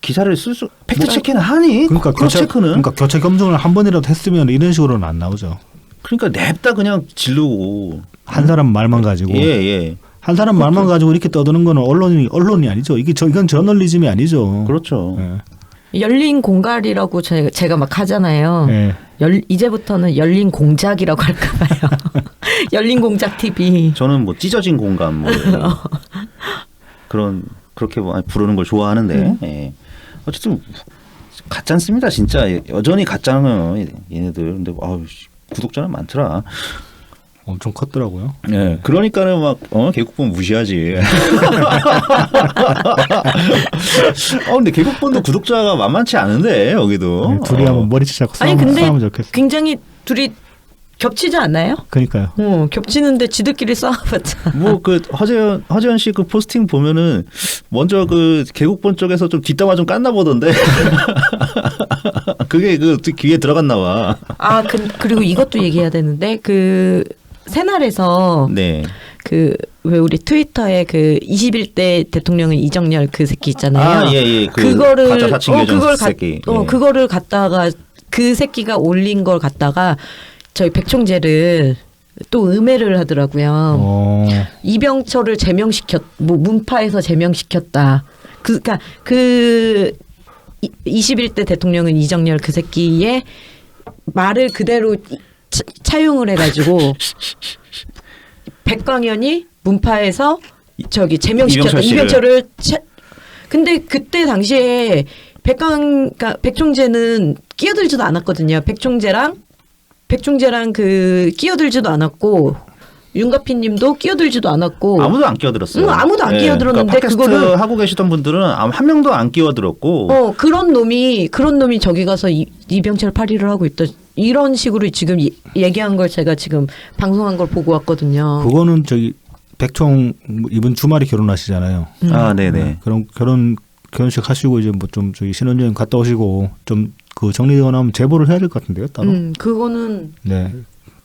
기사를 쓸 수 팩트 체크는 하니?
그러니까
크로스 체크는.
그러니까 교체 검증을 한 번이라도 했으면 이런 식으로는 안 나오죠.
그러니까 냅다 그냥 지르고.
한 사람 말만 가지고.
예.
한 사람 말만 가지고 이렇게 떠드는 거는 언론이 아니죠. 이건 저널리즘이 아니죠.
그렇죠.
예.
열린 공갈이라고 제가 막 하잖아요.
예.
이제부터는 열린 공작이라고 할까 봐요. 열린 공작 TV.
저는 뭐 찢어진 공감 뭐 그렇게 뭐 부르는 걸 좋아하는데 예. 어쨌든 가짜습니다 진짜 여전히 가짜는 얘네들. 근데 구독자는 많더라.
엄청 컸더라고요.
예, 그러니까는 막 개국본 무시하지. 근데 개국본도 구독자가 만만치 않은데 여기도.
둘이 한번 머리채 잡고
아니 근데
싸우면 좋겠어.
굉장히 둘이 겹치지 않나요?
그러니까요.
겹치는데 지들끼리 싸워봤자.
뭐 그 허재현 씨 그 포스팅 보면은 먼저 그 개국본 쪽에서 좀 뒷담화 좀 깠나 보던데. 그게 그 귀에 들어갔나 봐.
그리고 이것도 얘기해야 되는데 그 새날에서
네.
그 왜 우리 트위터에 그 21대 대통령은 이정열 그 새끼 있잖아요.
아, 예. 그
그거를
가짜 사칭 계정 새끼. 예.
그거를 갖다가 그 새끼가 올린 걸 갖다가 저희 백총재를 또 음해를 하더라고요. 이병철을 제명시켰, 뭐 문파에서 제명시켰다. 그러니까 그 21대 대통령은 이정열 그 새끼의 말을 그대로 차용을 해가지고 백광현이 문파에서 저기 제명시켰다. 이병철을 근데 그때 당시에 그러니까 백총재는 끼어들지도 않았거든요. 백총재랑 그 끼어들지도 않았고 윤가피님도 끼어들지도 않았고
아무도 안 끼어들었어요.
아무도 안 끼어들었는데
그러니까
그거를
하고 계시던 분들은 한 명도 안 끼어들었고.
그런 놈이 저기 가서 이병철 파리를 하고 있다. 이런 식으로 지금 얘기한 걸 제가 지금 방송한 걸 보고 왔거든요.
그거는 저기 백총 이번 주말에 결혼하시잖아요.
아, 네네.
그럼 결혼식 하시고 이제 뭐 좀 저기 신혼여행 갔다 오시고 좀 그 정리되고 나면 제보를 해야 될 것 같은데요, 따로.
그거는
네.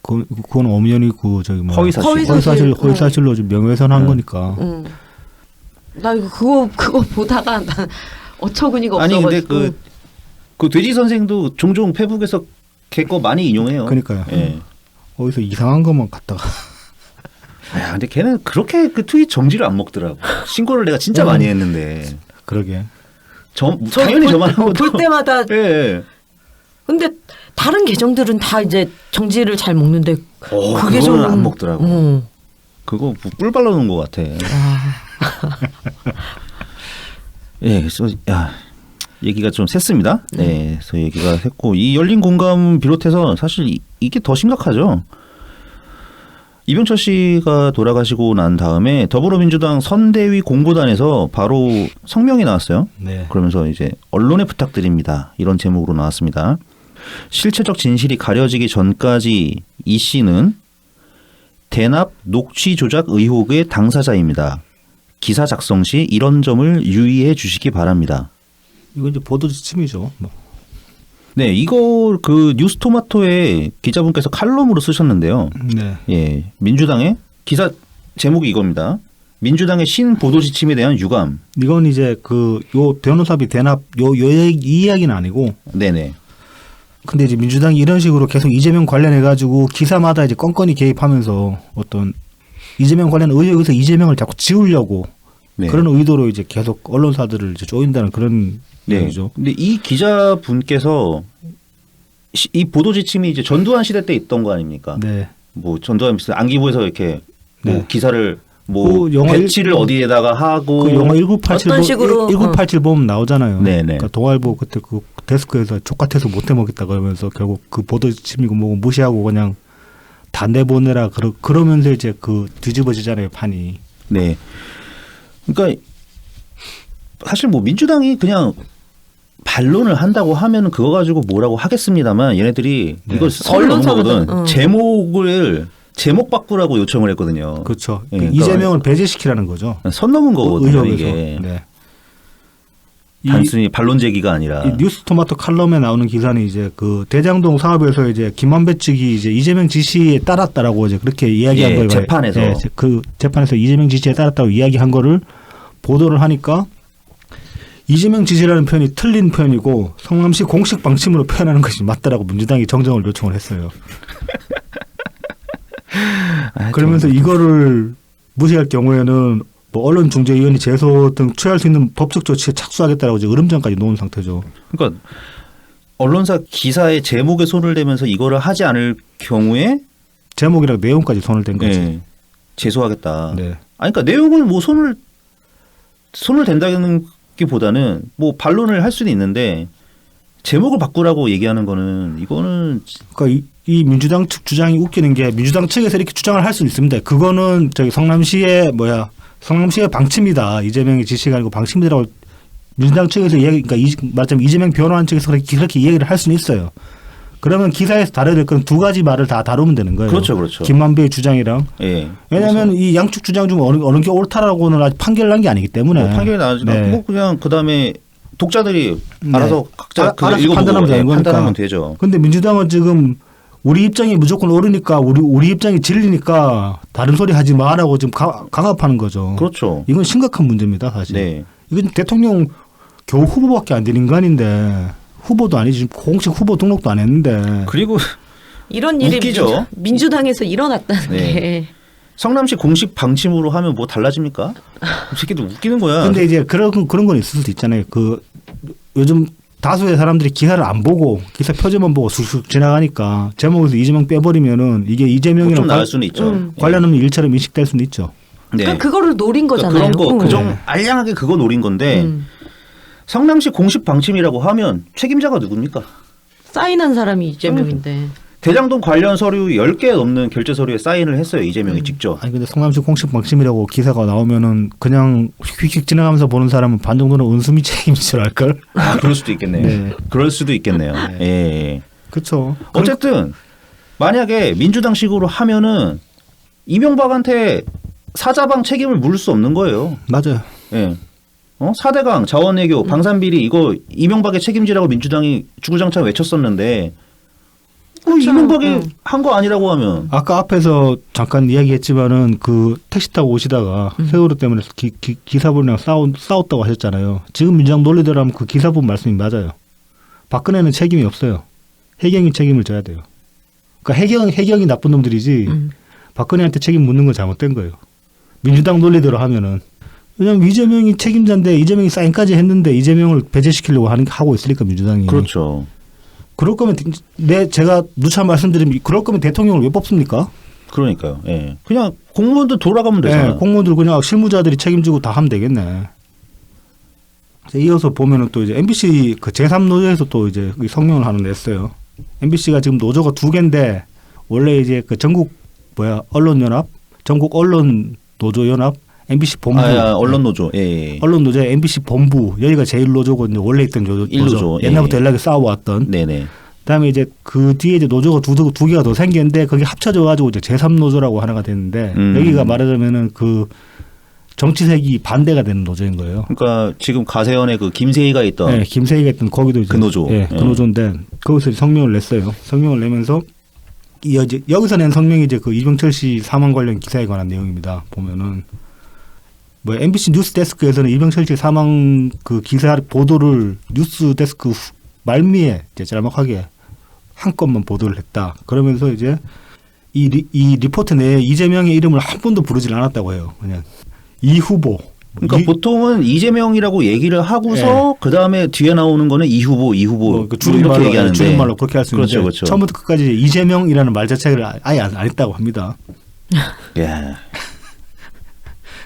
그건 엄연히 그 저기 뭐
허위사실로
좀 명예훼손한 거니까.
나 그거 보다가 난 어처구니가 없어가지고.
아니 근데 그 돼지 선생도 종종 페북에서 걔 거 많이 인용해요.
그러니까요.
예.
어디서 이상한 것만 갖다가.
야, 근데 걔는 그렇게 그 트윗 정지를 안 먹더라고. 신고를 내가 진짜 많이 했는데.
그러게.
당연히 저만 하고
볼 때마다.
예.
근데 다른 계정들은 다 이제 정지를 잘 먹는데 그게 좀
안 먹더라고. 그거 꿀 발라놓은 것 같아. 예, 그래서 얘기가 좀 셌습니다. 네, 그래서 얘기가 샜고 이 열린 공감 비롯해서 사실 이게 더 심각하죠. 이병철 씨가 돌아가시고 난 다음에 더불어민주당 선대위 공보단에서 바로 성명이 나왔어요.
네.
그러면서 이제 언론에 부탁드립니다. 이런 제목으로 나왔습니다. 실체적 진실이 가려지기 전까지 이 씨는 대납 녹취 조작 의혹의 당사자입니다. 기사 작성 시 이런 점을 유의해 주시기 바랍니다.
이건 이제 보도 지침이죠. 뭐.
네, 이거 그 뉴스토마토의 기자분께서 칼럼으로 쓰셨는데요.
네.
예, 민주당의 기사 제목이 이겁니다. 민주당의 신보도 지침에 대한 유감.
이건 이제 요 변호사비 대납 이 이야기는 아니고.
네네.
근데 이제 민주당이 이런 식으로 계속 이재명 관련해 가지고 기사마다 이제 건건히 개입하면서 어떤 이재명 관련 의혹에서 이재명을 자꾸 지우려고
네.
그런 의도로 이제 계속 언론사들을 이제 쪼인다는 그런 이야기죠.
근데 이 기자분께서 이 보도 지침이 이제 전두환 시대 때 있던 거 아닙니까?
네.
뭐 전두환 비슷 안기부에서 이렇게 뭐
네.
기사를 뭐
영화
배치를 어디에다가 하고
그 영화 1987
어떤 식으로
1987 보면 나오잖아요.
네네.
그러니까 동아일보 그때 그 데스크에서 족같아서 못 해먹겠다 그러면서 결국 그 보도 지침이고 뭐 무시하고 그냥 다 내보내라 그러면서 이제 그 뒤집어지잖아요, 판이.
네. 그러니까 사실 뭐 민주당이 그냥 반론을 한다고 하면은 그거 가지고 뭐라고 하겠습니다만 얘네들이
네.
이걸 선을 넘은
언론사거든.
거거든. 제목 바꾸라고 요청을 했거든요.
그렇죠.
예, 그러니까
이재명을 배제시키라는 거죠.
선 넘은 거거든요.
의혹에서.
이게
네.
단순히 반론 제기가 아니라.
이 뉴스토마토 칼럼에 나오는 기사는 이제 그 대장동 사업에서 이제 김만배 측이 이제 이재명 지시에 따랐다라고 이제 그렇게 이야기한 거예요.
재판에서.
네, 그 재판에서 이재명 지시에 따랐다고 이야기한 거를 보도를 하니까 이재명 지시라는 표현이 틀린 표현이고 성남시 공식 방침으로 표현하는 것이 맞다라고 민주당이 정정을 요청을 했어요. 그러면서 이거를 무시할 경우에는 뭐 언론중재위원회 제소 등 취할 수 있는 법적 조치에 착수하겠다라고 이제 으름장까지 놓은 상태죠.
그러니까 언론사 기사의 제목에 손을 대면서 이거를 하지 않을 경우에
제목이랑 내용까지 손을 댄 거지.
네, 제소하겠다.
네.
아니 그러니까 내용을 뭐 손을 댄다는 기보다는 뭐 반론을 할 수는 있는데 제목을 바꾸라고 얘기하는 거는 이거는
그러니까 이 민주당 측 주장이 웃기는 게 민주당 측에서 이렇게 주장을 할 수는 있습니다. 그거는 저기 성남시의 방침이다. 이재명의 지시가 아니고 방침이라고 민주당 측에서 그러니까 말하자면 이재명 변호한 측에서 그렇게 이야기를 할 수는 있어요. 그러면 기사에서 다뤄야 될 건 두 가지 말을 다 다루면 되는 거예요.
그렇죠.
김만배의 주장이랑.
예.
왜냐하면 이 양측 주장 중 어느 게 옳다라고는 아직 판결 난 게 아니기 때문에.
뭐 판결이 나지
네.
않고 그냥 그다음에 독자들이
네.
알아서 각자
알아서
읽어보고
판단하면 되는 거니까.
판단하면 되죠.
근데 민주당은 지금 우리 입장이 무조건 옳으니까 우리 입장이 진리니까 다른 소리 하지 마라고 지금 강압하는 거죠.
그렇죠.
이건 심각한 문제입니다, 사실.
네.
이건 대통령 겨우 후보밖에 안 된 인간인데 후보도 아니지 지금 공식 후보 등록도 안 했는데
그리고
이런 일이
웃기죠.
민주당에서 일어났다는
네.
게.
성남시 공식 방침으로 하면 뭐 달라집니까? 이 새끼도 웃기는 거야.
근데 이제 그런 건 있을 수도 있잖아요. 그 요즘 다수의 사람들이 기사를 안 보고 기사 표제만 보고 쑥쑥 지나가니까 제목에서 이재명 빼버리면은 이게 이재명이랑
좀 나을 수는 있죠.
관련 없는 일처럼 인식될 수는 있죠.
네.
그러니까 그거를 노린
그러니까
거잖아요.
그런 거 그정 알량하게 그거 노린 건데 성남시 공식 방침이라고 하면 책임자가 누굽니까?
사인한 사람이 이재명인데.
대장동 관련 서류 10개 넘는 결제 서류에 사인을 했어요. 이재명이 직접.
아니 근데 성남시 공식 방침이라고 기사가 나오면은 그냥 휙휙 지나가면서 보는 사람은 반 정도는 은수미 책임인 줄 알걸?
아, 그럴 수도 있겠네요.
네.
그럴 수도 있겠네요.
네.
예.
그렇죠.
어쨌든 만약에 민주당식으로 하면은 이명박한테 사자방 책임을 물을 수 없는 거예요.
맞아요.
예. 4대강 자원외교 방산비리 이거 이명박의 책임지라고 민주당이 주구장창 외쳤었는데
그렇죠.
이명박이 한 거 아니라고 하면
아까 앞에서 잠깐 이야기했지만은 그 택시 타고 오시다가 세월호 때문에 기사분이랑 싸웠다고 하셨잖아요. 지금 민주당 논리대로 하면 그 기사분 말씀이 맞아요. 박근혜는 책임이 없어요. 해경이 책임을 져야 돼요. 그러니까 해경이 나쁜 놈들이지 박근혜한테 책임 묻는 건 잘못된 거예요. 민주당 논리대로 하면은 왜냐면 이재명이 책임자인데 이재명이 사인까지 했는데 이재명을 배제시키려고 하고 있으니까 민주당이.
그렇죠.
그럴 거면 제가 누차 말씀드리면 그럴 거면 대통령을 왜 뽑습니까?
그러니까요. 예. 그냥 공무원들 돌아가면 되잖아요.
네, 공무원들 그냥 실무자들이 책임지고 다 하면 되겠네. 이어서 보면은 또 이제 MBC 그 제3노조에서 또 이제 성명을 하나 냈어요. MBC가 지금 노조가 2개인데 원래 이제 그 전국 언론연합, 전국 언론노조연합, MBC 본부,
언론노조, 예.
언론노조의 MBC 본부 여기가 제일 노조거든요. 원래 있던 노조, 옛날부터 연락이 쌓아왔던.
네네.
그다음에 이제 그 뒤에 이제 노조가 두 개가 더 생겼는데 그게 합쳐져 가지고 이제 제3노조라고 하나가 됐는데 여기가 말하자면은 그 정치색이 반대가 되는 노조인 거예요.
그러니까 지금 가세연의 그 김세희가 있던,
네, 김세희가 있던 거기도 이제
그 노조,
그 노조인데 거기서 성명을 냈어요. 성명을 내면서 여기서 낸 성명이 이제 그 이병철 씨 사망 관련 기사에 관한 내용입니다. 보면은 MBC 뉴스데스크에서는 이병철 씨 사망 그 기사 보도를 뉴스데스크 말미에 이제 짤막하게 한 건만 보도를 했다. 그러면서 이제 이 리포트 내에 이재명의 이름을 한 번도 부르질 않았다고 해요. 그냥 이 후보.
그러니까 보통은 이재명이라고 얘기를 하고서 그 다음에 뒤에 나오는 거는 이 후보
그
이렇게 얘기하는데
줄임말로 그렇게 할 수 있는데
그렇죠.
처음부터 끝까지 이재명이라는 말 자체를 아예 안 했다고 합니다.
예.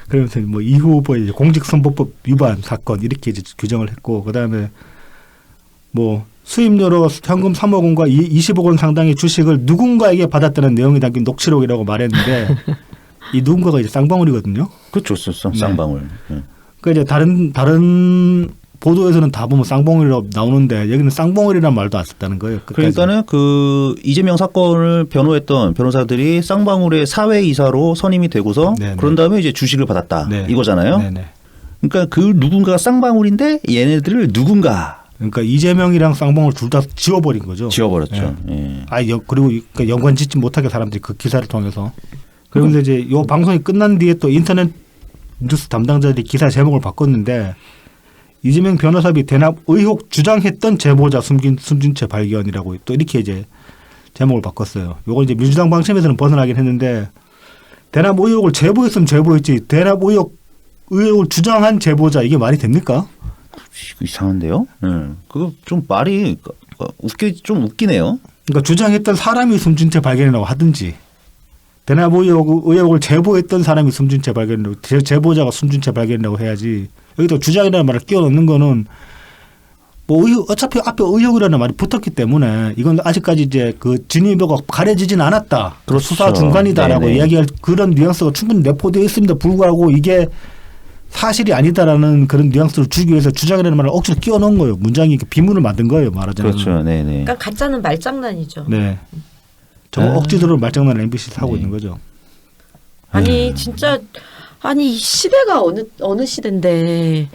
그러면서 이 후보의 공직선거법 위반 사건 이렇게 이제 규정을 했고 그다음에 수임료로 현금 3억 원과 20억 원 상당의 주식을 누군가에게 받았다는 내용이 담긴 녹취록이라고 말했는데 이 누군가가 이제 쌍방울이거든요.
그렇죠, 쌍방울. 네.
그러니까 이제 다른 보도에서는 다 보면 쌍방울이라고 나오는데 여기는 쌍방울이라는 말도 안 썼다는 거예요. 끝까지.
그러니까는 그 이재명 사건을 변호했던 변호사들이 쌍방울의 사회이사로 선임이 되고서
네네.
그런 다음에 이제 주식을 받았다
네.
이거잖아요.
네네.
그러니까 그 누군가가 쌍방울인데 얘네들을 누군가
그러니까 이재명이랑 쌍방울 둘 다 지워버린 거죠.
지워버렸죠.
예. 그리고 그러니까 연관 짓지 못하게 사람들이 그 기사를 통해서 그러면서 이제 요 방송이 끝난 뒤에 또 인터넷 뉴스 담당자들이 기사 제목을 바꿨는데 이재명 변호사비 대납 의혹 주장했던 제보자 숨진 채 발견이라고 또 이렇게 이제 제목을 바꿨어요. 요거 이제 민주당 방침에서는 벗어나긴 했는데 대납 의혹을 제보했으면 제보했지 대납 의혹을 주장한 제보자 이게 말이 됩니까?
이상한데요? 그거 좀 말이 좀 웃기네요.
그러니까 주장했던 사람이 숨진 채 발견이라고 하든지 대납 의혹을 제보했던 사람이 숨진 채 발견이라고 제보자가 숨진 채 발견이라고 해야지 여기다 주장이라는 말을 끼워 넣는 거는 어차피 앞에 의혹이라는 말이 붙었기 때문에 이건 아직까지 이제 그 진위가 가려지진 않았다.
그렇죠.
수사 중간이다라고
네네.
이야기할 그런 뉘앙스가 충분히 내포되어 있습니다. 불구하고 이게 사실이 아니다라는 그런 뉘앙스를 주기 위해서 주장이라는 말을 억지로 끼워 넣은 거예요. 문장이 비문을 만든 거예요. 말하자면.
그렇죠. 네네.
그러니까 가짜는 말장난이죠.
네. 정말 억지로 말장난을 MBC 하고 있는 거죠.
아니 진짜 이 시대가 어느 시대인데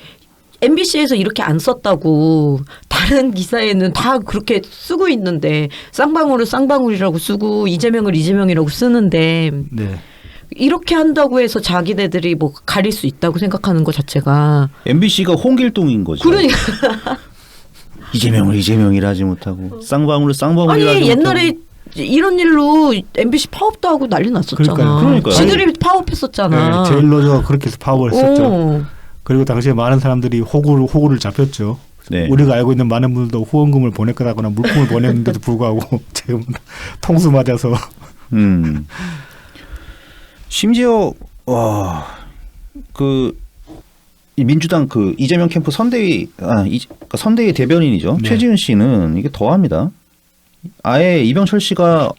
MBC에서 이렇게 안 썼다고 다른 기사에는 다 그렇게 쓰고 있는데 쌍방울을 쌍방울이라고 쓰고 이재명을 이재명이라고 쓰는데
네.
이렇게 한다고 해서 자기네들이 뭐 가릴 수 있다고 생각하는 것 자체가
MBC가 홍길동인 거죠.
그러니까
이재명을 이재명이라 하지 못하고 쌍방울을 쌍방울이라 하지
아니 옛날에
못하고.
이런 일로 MBC 파업도 하고 난리 났었잖아.
그러니까요.
지들이 파업했었잖아.
네, 제일 로저가 그렇게 해서 파업을 했었죠.
오.
그리고 당시에 많은 사람들이 호구를 잡혔죠.
네.
우리가 알고 있는 많은 분들도 후원금을 보낼 거라거나 물품을 보냈는데도 불구하고 지금 통수 맞아서
심지어 이 민주당 그 이재명 캠프 선대위 그러니까 선대위 대변인이죠.
네.
최지은 씨는 이게 더합니다. 아예 이병철 씨가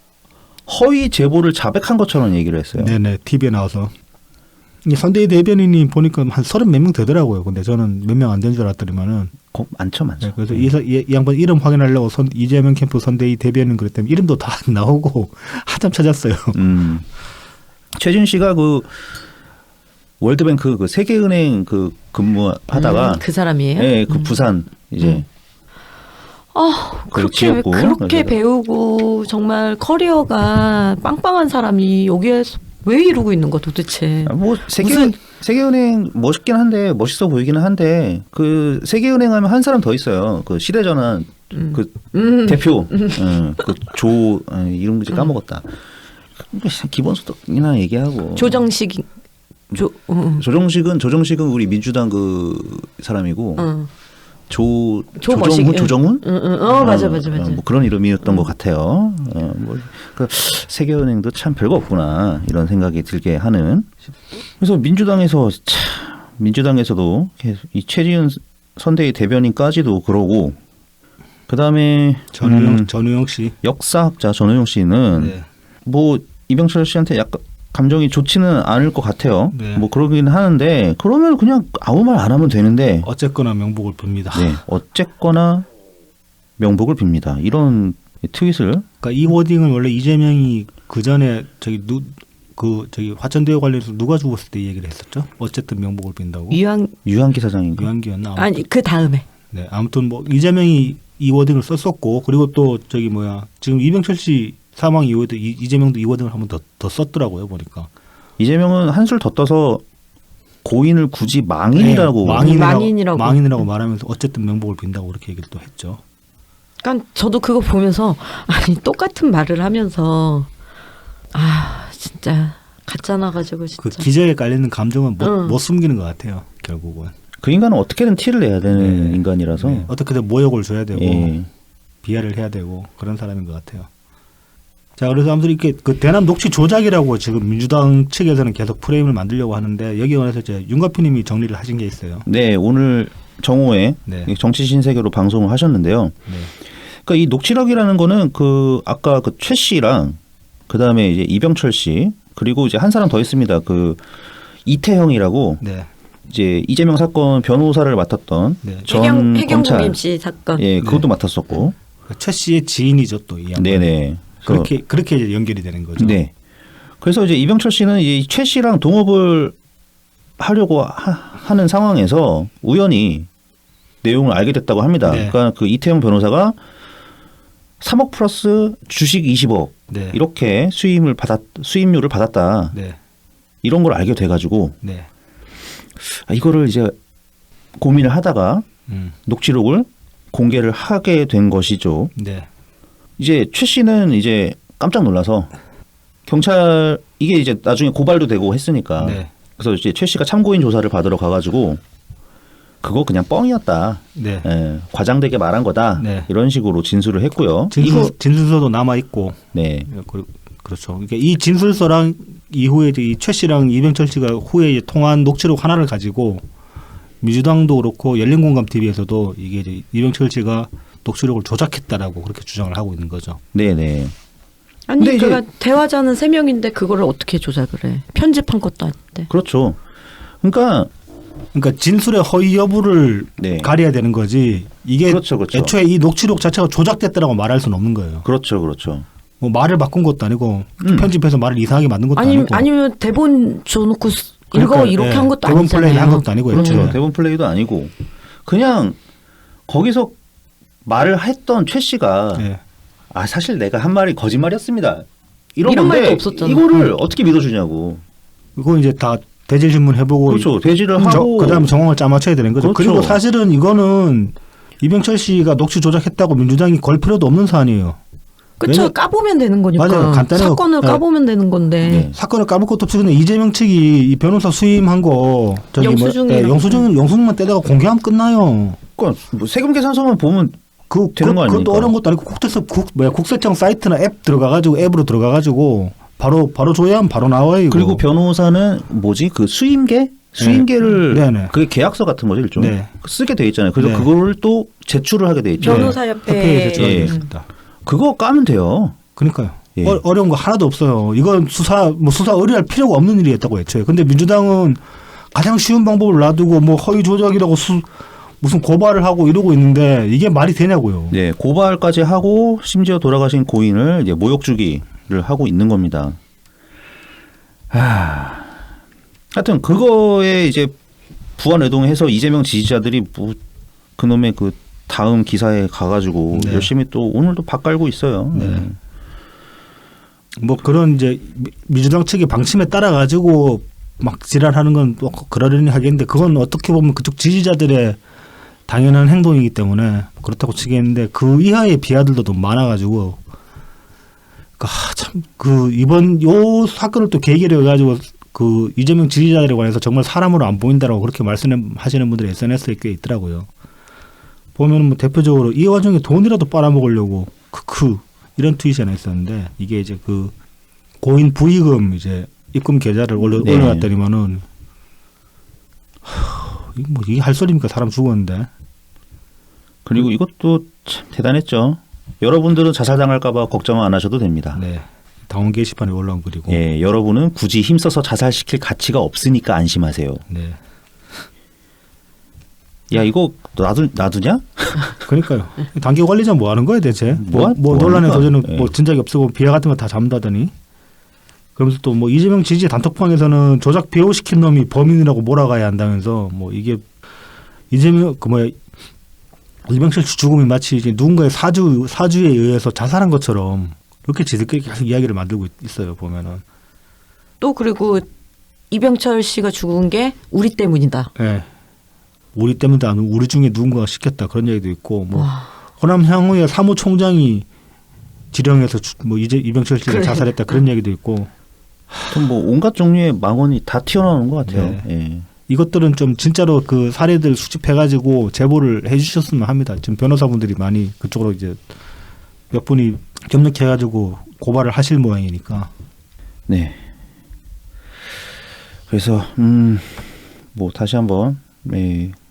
허위 제보를 자백한 것처럼 얘기를 했어요.
네네 TV에 나와서 이 선대위 대변인이 보니까 한 30 몇 명 되더라고요. 근데 저는 몇 명 안 된 줄 알았더니만은
많죠.
네, 그래서 이 양반 이름 확인하려고 이재명 캠프 선대위 대변인 그랬더니 이름도 다 나오고 한참 찾았어요.
최지은 씨가 그 월드뱅크 그 세계은행 그 근무하다가
그 사람이에요?
네, 그 부산 이제
그렇게
그래서
배우고 정말 커리어가 빵빵한 사람이 여기에서 왜 이러고 있는 거 도대체?
뭐 세계은행 멋있긴 한데 멋있어 보이기는 한데 그 세계은행 하면 한 사람 더 있어요. 그 시대전환 그 대표 그조 이름 이제 까먹었다. 기본소득이나 얘기하고
조정식은
조정식은 우리 민주당 그 사람이고 조정훈?
맞아.
뭐 그런 이름이었던 것 같아요. 그 세계은행도 참 별거 없구나 이런 생각이 들게 하는. 그래서 민주당에서도 이 최지은 선대위 대변인까지도 그러고 그 다음에
전우영 씨
역사학자 전우영 씨는
네.
뭐 이병철 씨한테 약간 감정이 좋지는 않을 것 같아요.
네.
뭐 그러긴 하는데 그러면 그냥 아무 말 안 하면 되는데
어쨌거나 명복을 빕니다.
네, 어쨌거나 명복을 빕니다. 이런 트윗을
그러니까 이 워딩은 원래 이재명이 그 전에 저기 화천대유 관련해서 누가 죽었을 때 이 얘기를 했었죠. 어쨌든 명복을 빈다고.
유한기 사장인가?
유한기였나?
아니 그 다음에.
네, 아무튼 뭐 이재명이 이 워딩을 썼었고 그리고 또 지금 이병철 씨 사망 이후에도 이재명도 이 워딩을 한 번 더 썼더라고요 보니까.
이재명은 한술 더 떠서 고인을 굳이 망인이라고
망인이라고 말하면서 어쨌든 명복을 빈다고 그렇게 얘기를 또 했죠.
그러니까 저도 그거 보면서 아니 똑같은 말을 하면서 진짜 가짜 나가지고 진짜
그 기저에 깔리는 감정은 못 숨기는 것 같아요 결국은.
그 인간은 어떻게든 티를 내야 되는 인간이라서
어떻게든 모욕을 줘야 되고
예.
비하를 해야 되고 그런 사람인 것 같아요. 자, 그래서 아무튼 이렇게 그 대남 녹취 조작이라고 지금 민주당 측에서는 계속 프레임을 만들려고 하는데 여기 관해서 이제 윤가피님이 정리를 하신 게 있어요.
네, 오늘 정오에 정치 신세계로 방송을 하셨는데요.
네.
그러니까 이 녹취록이라는 거는 그 아까 그 최 씨랑 그 다음에 이제 이병철 씨 그리고 이제 한 사람 더 있습니다. 그 이태형이라고 이제 이재명 사건 변호사를 맡았던 전
해경국임 씨 사건.
예, 그것도 맡았었고
최 씨의 지인이죠 또 이 양반.
네네.
그렇게 이제 연결이 되는 거죠.
네. 그래서 이제 이병철 씨는 이 최 씨랑 동업을 하려고 하는 상황에서 우연히 내용을 알게 됐다고 합니다. 그러니까 그 이태영 변호사가 3억 플러스 주식 20억 이렇게 수임료를 받았다. 이런 걸 알게 돼가지고 이거를 이제 고민을 하다가 녹취록을 공개를 하게 된 것이죠. 이제 최 씨는 이제 깜짝 놀라서 경찰 이게 이제 나중에 고발도 되고 했으니까 그래서 이제 최 씨가 참고인 조사를 받으러 가가지고 그거 그냥 뻥이었다. 예, 과장되게 말한 거다. 이런 식으로 진술을 했고요.
진술서도 남아 있고.
네.
그렇죠. 그러니까 이 진술서랑 이후에 이 최 씨랑 이병철 씨가 후에 이제 통한 녹취록 하나를 가지고 민주당도 그렇고 열린공감TV에서도 이게 이제 이병철 씨가 녹취록을 조작했다라고 그렇게 주장을 하고 있는 거죠.
네네.
아니 그러니까 대화자는 3명인데 그거를 어떻게 조작을 해? 편집한 것도 아닌데.
그렇죠. 그러니까
진술의 허위 여부를 가려야 되는 거지. 이게
그렇죠.
애초에 이 녹취록 자체가 조작됐다라고 말할 수는 없는 거예요.
그렇죠.
뭐 말을 바꾼 것도 아니고 편집해서 말을 이상하게 만든 것도 아니고.
아니면 대본 줘놓고 이렇게 한 것도 아니잖아요.
대본 플레이 한 것도 아니고.
그렇죠. 대본 플레이도 아니고. 그냥 거기서 말을 했던 최 씨가
네.
아 사실 내가 한 말이 거짓말이었습니다.
이런
건데
말도 없었잖아.
이거를 어떻게 믿어주냐고.
이거 이제 다 대질 신문 해보고
그렇죠. 대지를 하고
그다음에 정황을 짜맞춰야 되는 거죠.
그렇죠.
그리고 사실은 이거는 이병철 씨가 녹취 조작했다고 민주당이 걸 필요도 없는 사안이에요.
그쵸.
왜냐-
까보면 되는 거니까.
맞아요. 간단해요.
사건을
네.
까보면 되는 건데.
네.
사건을 까볼 것도 없이 근데 이재명 측이 이 변호사 수임한 거 저기
영수증이랑.
영수증만 떼다가 공개하면 끝나요.
그러니까 뭐 세금 계산서만 보면 되는 거 아닙니까?
그것도 어려운 것도 아니고 국세청 사이트나 앱 들어가가지고 앱으로 들어가가지고 바로 조회하면 바로 나와요. 이거.
그리고 변호사는 뭐지 그 수임계를
네네.
그게 계약서 같은 거죠 일종.
네.
쓰게 돼 있잖아요. 그래서
네.
그거를 또 제출을 하게 돼 있죠.
변호사협회에
협회에 제출하게
예.
있습니다.
그거 까면 돼요.
그러니까요.
예.
어려운 거 하나도 없어요. 이건 수사 의뢰할 필요가 없는 일이었다고 애초에. 근데 민주당은 가장 쉬운 방법을 놔두고 뭐 허위 조작이라고 무슨 고발을 하고 이러고 있는데 이게 말이 되냐고요.
네, 고발까지 하고 심지어 돌아가신 고인을 이제 모욕 주기를 하고 있는 겁니다. 하여튼 그거에 이제 부안 외동해서 이재명 지지자들이 뭐 그놈의 그 다음 기사에 가가지고
네.
열심히 또 오늘도 박 깔고 있어요.
네. 뭐 그런 이제 민주당 측의 방침에 따라 가지고 막 지랄하는 건 또 그러려니 하겠는데 그건 어떻게 보면 그쪽 지지자들의 당연한 행동이기 때문에 그렇다고 치겠는데 그 이하의 비하들도 너무 많아가지고 참 그 이번 요 사건을 또 계기로 해가지고 그 이재명 지지자들에 관해서 정말 사람으로 안 보인다라고 그렇게 말씀하시는 분들이 SNS에 꽤 있더라고요. 보면 뭐 대표적으로 이 와중에 돈이라도 빨아먹으려고 이런 트윗이 하나 있었는데 이게 이제 그 고인 부의금 이제 입금 계좌를
네.
올려놨더니만은 이게 할 소리입니까? 사람 죽었는데.
그리고 이것도 참 대단했죠. 여러분들은 자살당할까봐 걱정 안 하셔도 됩니다.
네. 당원 게시판에 올라온 글이고.
예, 여러분은 굳이 힘써서 자살시킬 가치가 없으니까 안심하세요.
네.
야 이거 놔두냐?
그러니까요. 단기 관리자 뭐 하는 거야 대체?
뭐
논란의
합니까?
소재는
예.
뭐 진작에 없애고 비하 같은 거 다 잡는다더니. 그러면서 또 뭐 이재명 지지 단톡방에서는 조작 배우시킨 놈이 범인이라고 몰아가야 한다면서 뭐 이게 이재명 이병철 씨 죽음이 마치 이제 누군가의 사주에 의해서 자살한 것처럼 이렇게 지들끼리 계속 이야기를 만들고 있어요 보면은.
또 그리고 이병철 씨가 죽은 게 우리 때문이다.
예. 우리 때문에 아니고 우리 중에 누군가가 시켰다 그런 얘기도 있고 뭐
와.
호남 향후의 사무총장이 지령해서 뭐 이제 이병철 씨가
그래.
자살했다 그런 얘기도 있고
하여튼 뭐 온갖 종류의 망언이 다 튀어나오는 것 같아요.
네.
예.
이것들은 좀 진짜로 그 사례들 수집해가지고 제보를 해주셨으면 합니다. 지금 변호사분들이 많이 그쪽으로 이제 몇 분이 협력해가지고 고발을 하실 모양이니까.
네. 그래서 뭐 다시 한번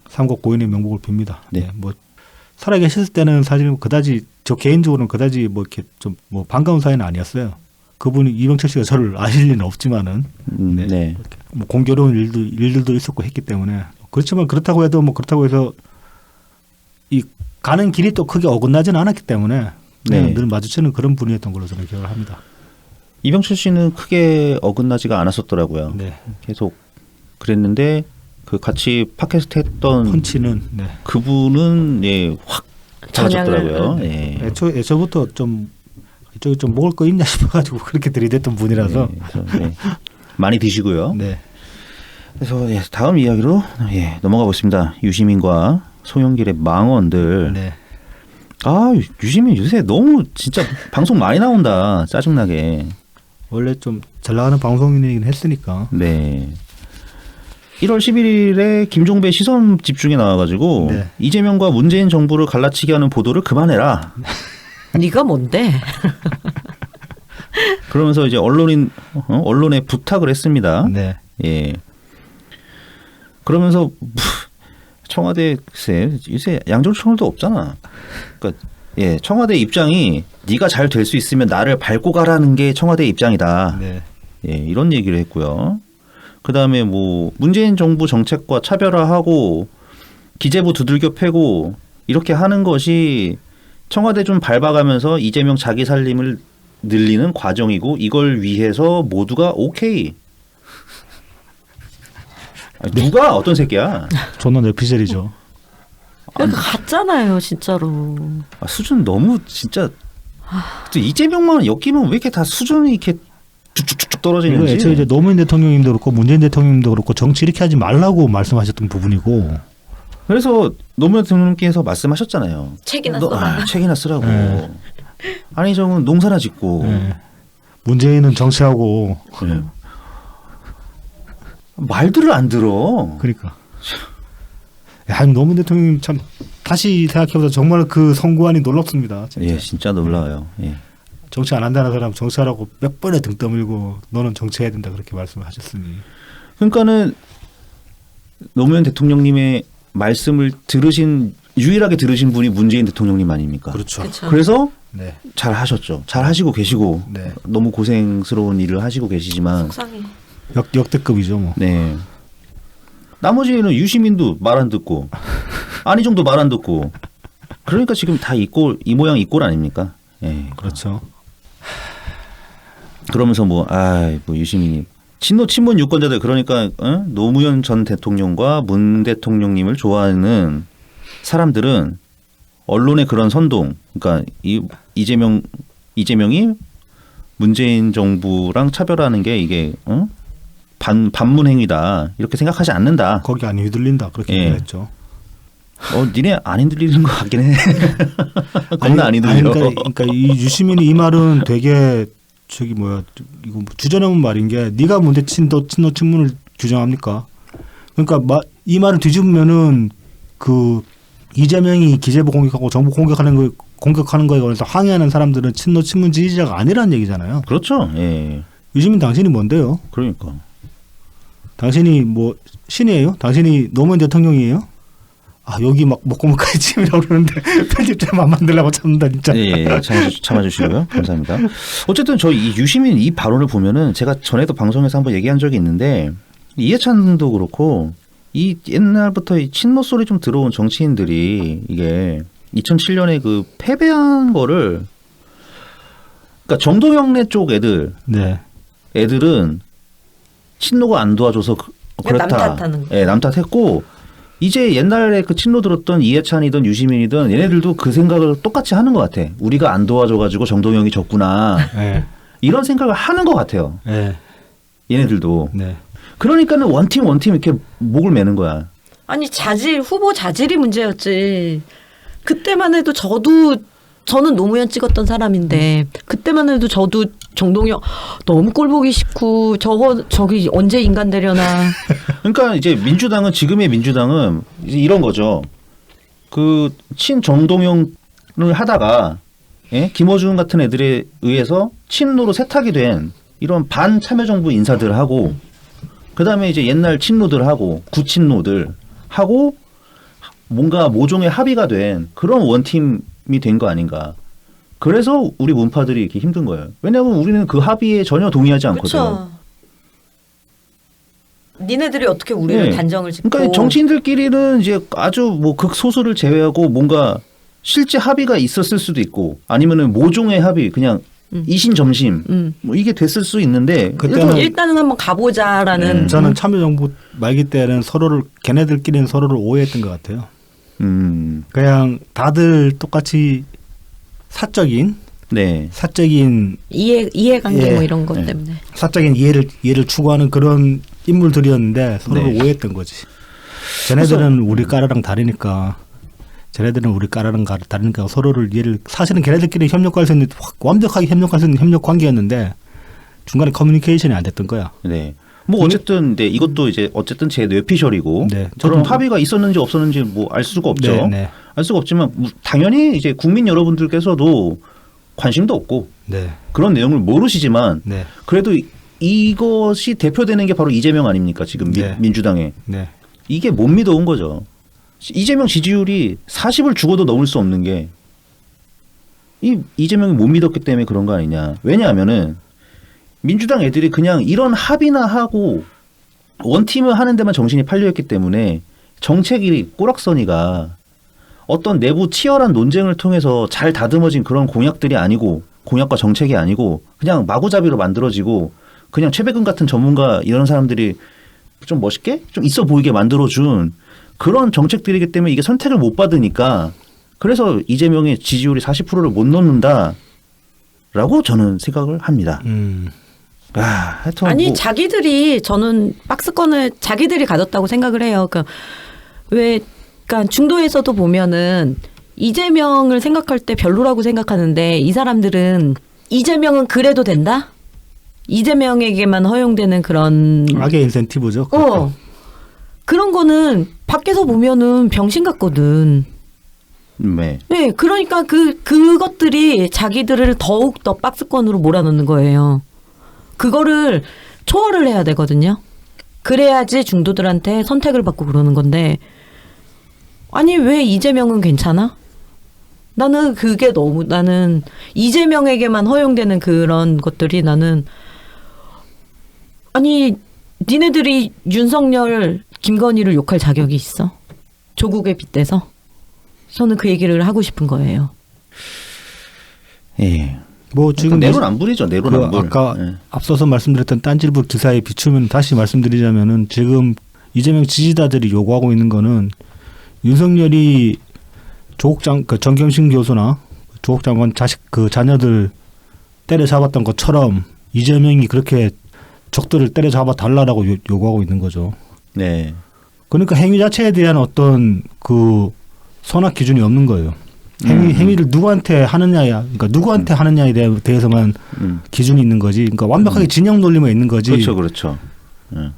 삼국 고인의 명복을 빕니다.
네.
뭐 살아 계셨을 때는 사실 그다지 저 개인적으로는 그다지 뭐 이렇게 좀 뭐 반가운 사이는 아니었어요. 그분이 이병철 씨가 저를 아실 리는 없지만은 네.
네.
뭐 공교로운 일들도 있었고 했기 때문에 그렇지만 그렇다고 해도 뭐 그렇다고 해서 이 가는 길이 또 크게 어긋나지는 않았기 때문에 그냥
네.
늘 마주치는 그런 분이었던 걸로 저는 기억을 합니다.
이병철 씨는 크게 어긋나지가 않았었더라고요.
네.
계속 그랬는데 그 같이 팟캐스트 했던
펀치는 네.
그분은 확 달라졌더라고요.
전향을,
예.
애초부터 좀 이쪽에 좀 먹을 거 있냐 싶어가지고 그렇게 들이댔던 분이라서
그래서, 많이 드시고요.
네.
그래서 다음 이야기로 넘어가 보겠습니다. 유시민과 소영길의 망언들.
네.
아 유시민 요새 너무 진짜 방송 많이 나온다. 짜증나게.
원래 좀 잘 나가는 방송인이긴 했으니까.
네. 1월 11일에 김종배 시선 집중에 나와가지고
네.
이재명과 문재인 정부를 갈라치게 하는 보도를 그만해라.
네가 뭔데?
그러면서 이제 언론에 부탁을 했습니다.
네.
예. 그러면서 청와대 글쎄 요새 양정청도 없잖아. 그러니까 청와대 입장이 네가 잘 될 수 있으면 나를 밟고 가라는 게 청와대 입장이다.
네.
이런 얘기를 했고요. 그다음에 뭐 문재인 정부 정책과 차별화하고 기재부 두들겨 패고 이렇게 하는 것이 청와대 좀 밟아가면서 이재명 자기 살림을 늘리는 과정이고 이걸 위해서 모두가 오케이. 아니, 누가 어떤 새끼야?
존나 내피셜이죠.
그러니까 같잖아요, 진짜로.
수준 너무 진짜 또 이재명만 엮이면 왜 이렇게 다 수준이 이렇게 쭉쭉쭉
이거
떨어지는지.
애초에 이제 노무현 대통령님도 그렇고 문재인 대통령님도 그렇고 정치 이렇게 하지 말라고 말씀하셨던 부분이고.
그래서 노무현 대통령께서 말씀하셨잖아요.
책이나 써라.
책이나 쓰라고.
네.
안희정은 농사나 짓고.
네. 문재인은 정치하고.
네. 말들을 안 들어.
그러니까. 야, 노무현 대통령님 참 다시 생각해보자 정말 그 선고안이 놀랍습니다. 진짜.
예, 진짜 놀라워요. 예.
정치 안 한다는 사람 정치하라고 몇 번에 등 떠밀고 너는 정치해야 된다 그렇게 말씀하셨으니.
그러니까는 노무현 대통령님의 말씀을 유일하게 들으신 분이 문재인 대통령님 아닙니까?
그렇죠.
그쵸.
그래서
네.
잘 하셨죠. 잘 하시고 계시고
네.
너무 고생스러운 일을 하시고 계시지만
속상해.
역대급이죠 뭐.
네. 나머지는 유시민도 말 안 듣고 안희정도 말 안 듣고 그러니까 지금 다 이 모양 이 꼴 아닙니까? 예.
그렇죠.
그러면서 뭐 유시민이 친문 유권자들 그러니까 노무현 전 대통령과 문 대통령님을 좋아하는 사람들은 언론의 그런 선동, 그러니까 이재명이 문재인 정부랑 차별하는 게 이게 반문 행위다 이렇게 생각하지 않는다.
거기 안 휘둘린다 그렇게
예.
얘기했죠.
니네 안 흔들리는 것 같긴 해. 겁나 안 흔들려.
그러니까 이 유시민이 이 말은 되게 이거 주저넘은 말인 게 네가 뭔데 친노 친문을 규정합니까? 그러니까 이 말을 뒤집으면은 그 이재명이 기재부 공격하고 정부 공격하는 거에 관해서 항의하는 사람들은 친노 친문 지지자가 아니라는 얘기잖아요.
그렇죠. 예.
유시민 당신이 뭔데요?
그러니까.
당신이 뭐 신이에요? 당신이 노무현 대통령이에요? 여기 막 목고목까지 침이라고 그러는데 편집자만 만들려고 참는다 진짜.
예, 참아주시고요. 감사합니다. 어쨌든 저 이 유시민 이 발언을 보면은 제가 전에도 방송에서 한번 얘기한 적이 있는데 이해찬도 그렇고 이 옛날부터 이 친노 소리 좀 들어온 정치인들이 이게 2007년에 그 패배한 거를 그러니까 정동영네 쪽 애들은 친노가 안 도와줘서 그렇다.
남 탓하는 거.
예, 남 탓했고 이제 옛날에 그 친노 들었던 이해찬이든 유시민이든 얘네들도 그 생각을 똑같이 하는 것 같아. 우리가 안 도와줘가지고 정동영이 졌구나.
네.
이런 생각을 하는 것 같아요.
네.
얘네들도.
네.
그러니까는 원팀 이렇게 목을 매는 거야.
아니 후보 자질이 문제였지. 그때만 해도 저는 노무현 찍었던 사람인데 그때만 해도 저도 정동영 너무 꼴 보기 싫고 저기 언제 인간 되려나.
그러니까 이제 지금의 민주당은 이제 이런 거죠. 그 친정동영을 하다가 김어준 같은 애들에 의해서 친노로 세탁이 된 이런 반참여정부 인사들하고 그다음에 이제 옛날 친노들하고 구친노들 하고 뭔가 모종의 합의가 된 그런 원팀이 된 거 아닌가. 그래서 우리 문파들이 이렇게 힘든 거예요. 왜냐하면 우리는 그 합의에 전혀 동의하지 않거든.
그렇죠. 니네들이 어떻게 우리를 단정을 짓고.
그러니까 정치인들끼리는 이제 아주 뭐 극소수를 제외하고 뭔가 실제 합의가 있었을 수도 있고 아니면은 모종의 합의 그냥 이신점심 뭐 이게 됐을 수 있는데
그때는
일단은 한번 가보자라는.
저는 참여정부 말기 때는 걔네들끼리는 서로를 오해했던 것 같아요. 그냥 다들 똑같이 사적인
이해관계 뭐 이런 것
네.
때문에
사적인 이해를 추구하는 그런 인물들이었는데 서로를 오해했던 거지. 쟤네들은 우리 까라랑 다르니까 서로를 사실은 걔네들끼리 협력할 수 있는 완벽하게 협력할 수 있는 협력 관계였는데 중간에 커뮤니케이션이 안 됐던 거야.
네. 뭐 어쨌든 이것도 이제 어쨌든 제 뇌피셜이고
네.
저런 합의가 있었는지 없었는지 뭐 알 수가 없죠.
네, 네.
알 수가 없지만 당연히 이제 국민 여러분들께서도 관심도 없고 그런 내용을 모르시지만 그래도 이것이 대표되는 게 바로 이재명 아닙니까? 지금 민주당에. 이게 못 믿어온 거죠. 이재명 지지율이 40을 죽어도 넘을 수 없는 게 이재명이 못 믿었기 때문에 그런 거 아니냐. 왜냐하면은 민주당 애들이 그냥 이런 합의나 하고 원팀을 하는 데만 정신이 팔려있기 때문에 정책이 꼬락서니가 어떤 내부 치열한 논쟁을 통해서 잘 다듬어진 그런 공약들이 아니고 공약과 정책이 아니고 그냥 마구잡이로 만들어지고 그냥 최백은 같은 전문가 이런 사람들이 좀 멋있게 좀 있어 보이게 만들어준 그런 정책들이기 때문에 이게 선택을 못 받으니까 그래서 이재명의 지지율이 40%를 못 넘는다라고 저는 생각을 합니다. 하여튼
아니
뭐
자기들이 저는 박스권을 자기들이 가졌다고 생각을 해요. 그러니까 그러니까 중도에서도 보면은 이재명을 생각할 때 별로라고 생각하는데 이 사람들은 이재명은 그래도 된다? 이재명에게만 허용되는 그런
악의 인센티브죠.
그런 거는 밖에서 보면은 병신 같거든.
네.
네, 그러니까 그것들이 자기들을 더욱 더 박스권으로 몰아넣는 거예요. 그거를 초월을 해야 되거든요. 그래야지 중도들한테 선택을 받고 그러는 건데 아니 왜 이재명은 괜찮아? 나는 그게 나는 이재명에게만 허용되는 그런 것들이 나는 아니 니네들이 윤석열, 김건희를 욕할 자격이 있어? 조국에 빗대서? 저는 그 얘기를 하고 싶은 거예요.
예.
뭐 지금
내로남불이죠. 내로남불.
아까 앞서서 말씀드렸던 딴질보 기사에 비추면 다시 말씀드리자면은 지금 이재명 지지자들이 요구하고 있는 거는 윤석열이 정경심 교수나 조국 장관 자녀들 때려잡았던 것처럼 이재명이 그렇게 적들을 때려잡아 달라라고 요구하고 있는 거죠.
네.
그러니까 행위 자체에 대한 어떤 그 선악 기준이 없는 거예요. 행위를 누구한테 하느냐야, 그러니까 누구한테 하느냐에 대해서만 기준이 있는 거지. 그러니까 완벽하게 진영 논리만 있는 거지.
그렇죠.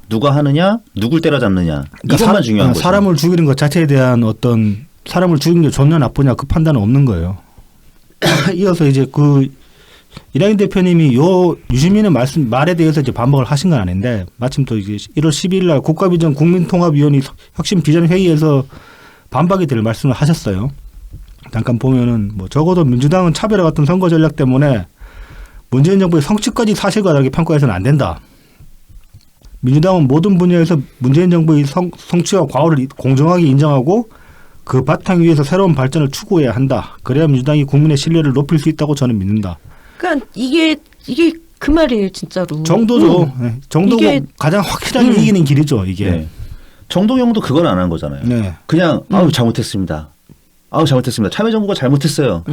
누가 하느냐, 누굴 때려잡느냐. 그러니까 이것만 중요한 거죠.
사람을 죽이는 것 자체에 대한 어떤 사람을 죽이는 게 좋냐 나쁘냐 그 판단은 없는 거예요. 이어서 이제 이낙연 대표님이 유시민의 말에 대해서 이제 반박을 하신 건 아닌데 마침 또 이제 1월 12일 날 국가비전 국민통합위원회 혁신 비전 회의에서 반박이 될 말씀을 하셨어요. 잠깐 보면은 뭐 적어도 민주당은 차별화 같은 선거 전략 때문에 문재인 정부의 성취까지 사실과다르게 평가해서는 안 된다. 민주당은 모든 분야에서 문재인 정부의 성취와 과오를 공정하게 인정하고 그 바탕 위에서 새로운 발전을 추구해야 한다. 그래야 민주당이 국민의 신뢰를 높일 수 있다고 저는 믿는다.
그러니까 이게 그 말이에요, 진짜로.
정도죠. 네. 정도가 가장 확실하게 이기는 길이죠, 이게.
네. 정동영도 그건 안 한 거잖아요.
네.
그냥 잘못했습니다. 잘못했습니다. 참여정부가 잘못했어요.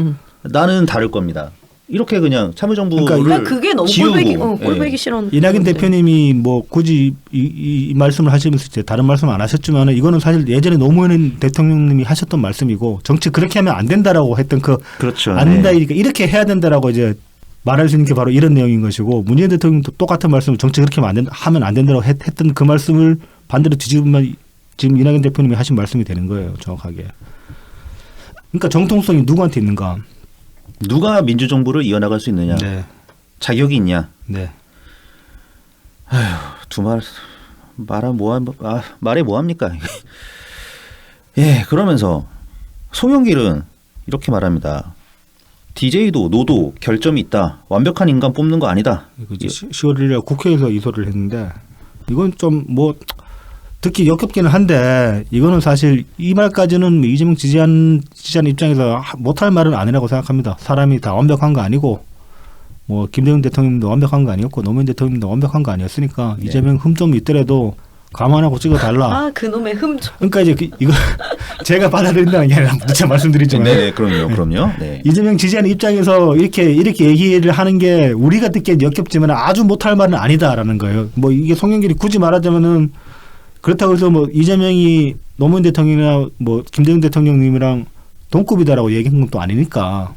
나는 다를 겁니다. 이렇게 그냥 참여정부를
그러니까 그게 너무
지우고.
꼴배기 싫은.
이낙연 대표님이 뭐 굳이 이 말씀을 하시면서 이제 다른 말씀 안 하셨지만 이거는 사실 예전에 노무현 대통령님이 하셨던 말씀이고 정치 그렇게 하면 안 된다라고 했던
그렇죠.
안 된다 이렇게 해야 된다라고 이제 말할 수 있는 게 바로 이런 내용인 것이고 문재인 대통령도 똑같은 말씀을 정치 그렇게 하면 안 된다라고 했던 그 말씀을 반대로 뒤집으면 지금 이낙연 대표님이 하신 말씀이 되는 거예요. 정확하게. 그러니까 정통성이 누구한테 있는가.
누가 민주정부를 이어나갈 수 있느냐.
네.
자격이 있냐.
네.
말에 뭐합니까. 예, 그러면서 송영길은 이렇게 말합니다. DJ도 노도 결점이 있다. 완벽한 인간 뽑는 거 아니다.
10월 1일 국회에서 이 소리를 했는데 이건 좀 뭐 듣기 역겹기는 한데 이거는 사실 이 말까지는 이재명 지지한 입장에서 못할 말은 아니라고 생각합니다. 사람이 다 완벽한 거 아니고 뭐 김대중 대통령도 완벽한 거 아니었고 노무현 대통령도 완벽한 거 아니었으니까
네.
이재명 흠 좀 있더라도 감안하고 찍어달라.
그놈의 흠 좀.
그러니까 이제 이거 제가 받아들인다는 게 아니라 제가 말씀드리지만
네, 그럼요. 네.
이재명 지지하는 입장에서 이렇게 얘기를 하는 게 우리가 듣기엔 역겹지만 아주 못할 말은 아니다라는 거예요. 뭐 이게 송영길이 굳이 말하자면은 그렇다고 해서 뭐 이재명이 노무현 대통령이나 뭐 김대중 대통령님이랑 동급이다라고 얘기한 건 또 아니니까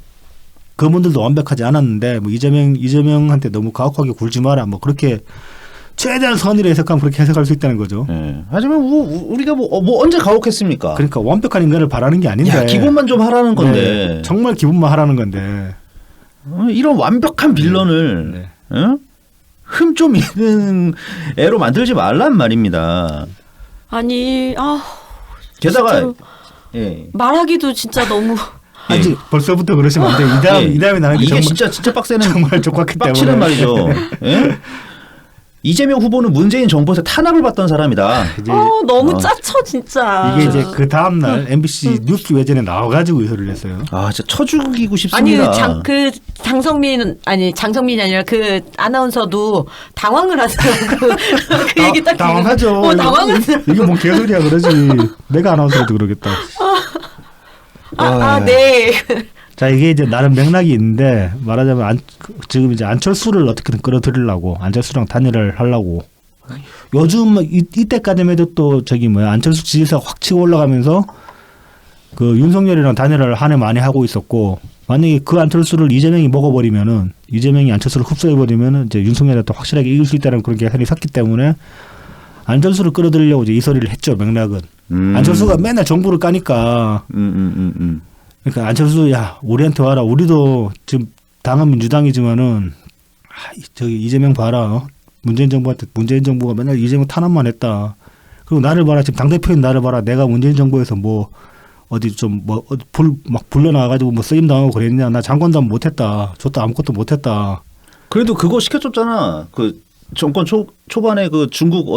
그분들도 완벽하지 않았는데 뭐 이재명한테 너무 가혹하게 굴지 마라 뭐 그렇게 최대한 선의를 해석하면 그렇게 해석할 수 있다는 거죠.
네. 하지만 우리가 뭐 언제 가혹했습니까?
그러니까 완벽한 인간을 바라는 게 아닌데.
기본만 좀 하라는 건데.
네, 정말 기본만 하라는 건데.
이런 완벽한 빌런을 흠 좀 있는 애로 만들지 말란 말입니다.
아니
게다가
말하기도 진짜 너무.
아직 벌써부터 그러시면 안 돼요. 이 다음에 나는
이게 진짜 빡세는
정말 족같기 때문에.
빡치는 말이죠. 예? 이재명 후보는 문재인 정부에서 탄압을 받던 사람이다.
이제
너무 짜쳐 진짜.
이게 이제 그 다음 날 MBC 뉴스 외전에 나와가지고 의소를 했어요.
아, 진짜 쳐죽이고
아니
싶습니다.
장성민이 아니라 그 아나운서도 당황을 하더라고. 그 얘기 딱
당황하죠.
당황하더라고.
이게 뭔 개소리야 그러지. 내가 아나운서라도 그러겠다.
네.
자 이게 이제 나름 맥락이 있는데 말하자면 지금 이제 안철수를 어떻게든 끌어들이려고 안철수랑 단일을 하려고 요즘 이때까지만 해도 또 안철수 지지세가 확 치고 올라가면서 그 윤석열이랑 단일을 한 해 많이 하고 있었고 만약에 그 안철수를 이재명이 먹어버리면은 이재명이 안철수를 흡수해버리면은 이제 윤석열한테 확실하게 이길 수 있다는 그런 계산이 섰기 때문에 안철수를 끌어들이려고 이제 이 소리를 했죠 맥락은. 안철수가 맨날 정부를 까니까. 그러니까 안철수 야 우리한테 와라. 우리도 지금 당은 민주당이지만은 저기 이재명 봐라. 문재인 정부가 맨날 이재명 탄압만 했다. 그리고 나를 봐라. 지금 당대표인 나를 봐라. 내가 문재인 정부에서 뭐 어디 좀 뭐 막 불려나와가지고 뭐 쓰임 당하고 그랬냐. 나 장관도 못했다. 저도 아무것도 못했다.
그래도 그거 시켜줬잖아. 그 정권 초반에 그 중국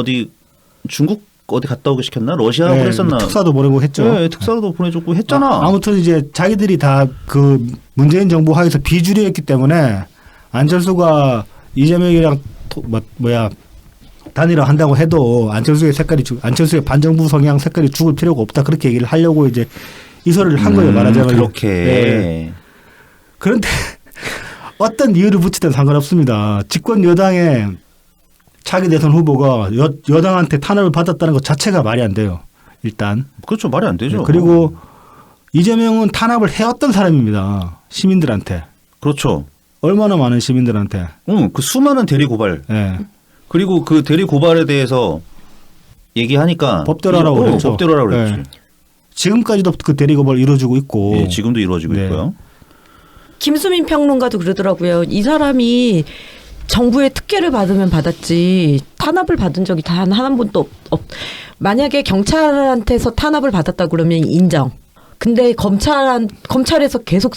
어디 갔다 오게 시켰나? 러시아
네,
그랬었나?
특사도 보내고 했죠.
네, 특사도 보내줬고 했잖아.
아무튼 이제 자기들이 다 그 문재인 정부 하에서 비주류였기 때문에 안철수가 이재명이랑 단일화 한다고 해도 안철수의 반정부 성향 색깔이 죽을 필요가 없다 그렇게 얘기를 하려고 이제 이 소리를 한 거예요 말하자면.
그렇게.
네. 그런데 어떤 이유를 붙이든 상관없습니다. 집권 여당의 차기 대선 후보가 여당한테 탄압을 받았다는 것 자체가 말이 안 돼요. 일단.
그렇죠. 말이 안 되죠.
그리고 이재명은 탄압을 해왔던 사람입니다. 시민들한테.
그렇죠.
얼마나 많은 시민들한테.
그 수많은 대리 고발.
네.
그리고 그 대리 고발에 대해서 얘기하니까
법대로 하라고 그랬죠.
법대로 하라고 그랬지.
네. 지금까지도 그 대리 고발 이루어지고 있고.
네, 지금도 이루어지고
네.
있고요.
김수민 평론가도 그러더라고요. 이 사람이 정부의 특혜를 받으면 받았지 탄압을 받은 적이 단 한 번도 만약에 경찰한테서 탄압을 받았다 그러면 인정. 근데 검찰에서 계속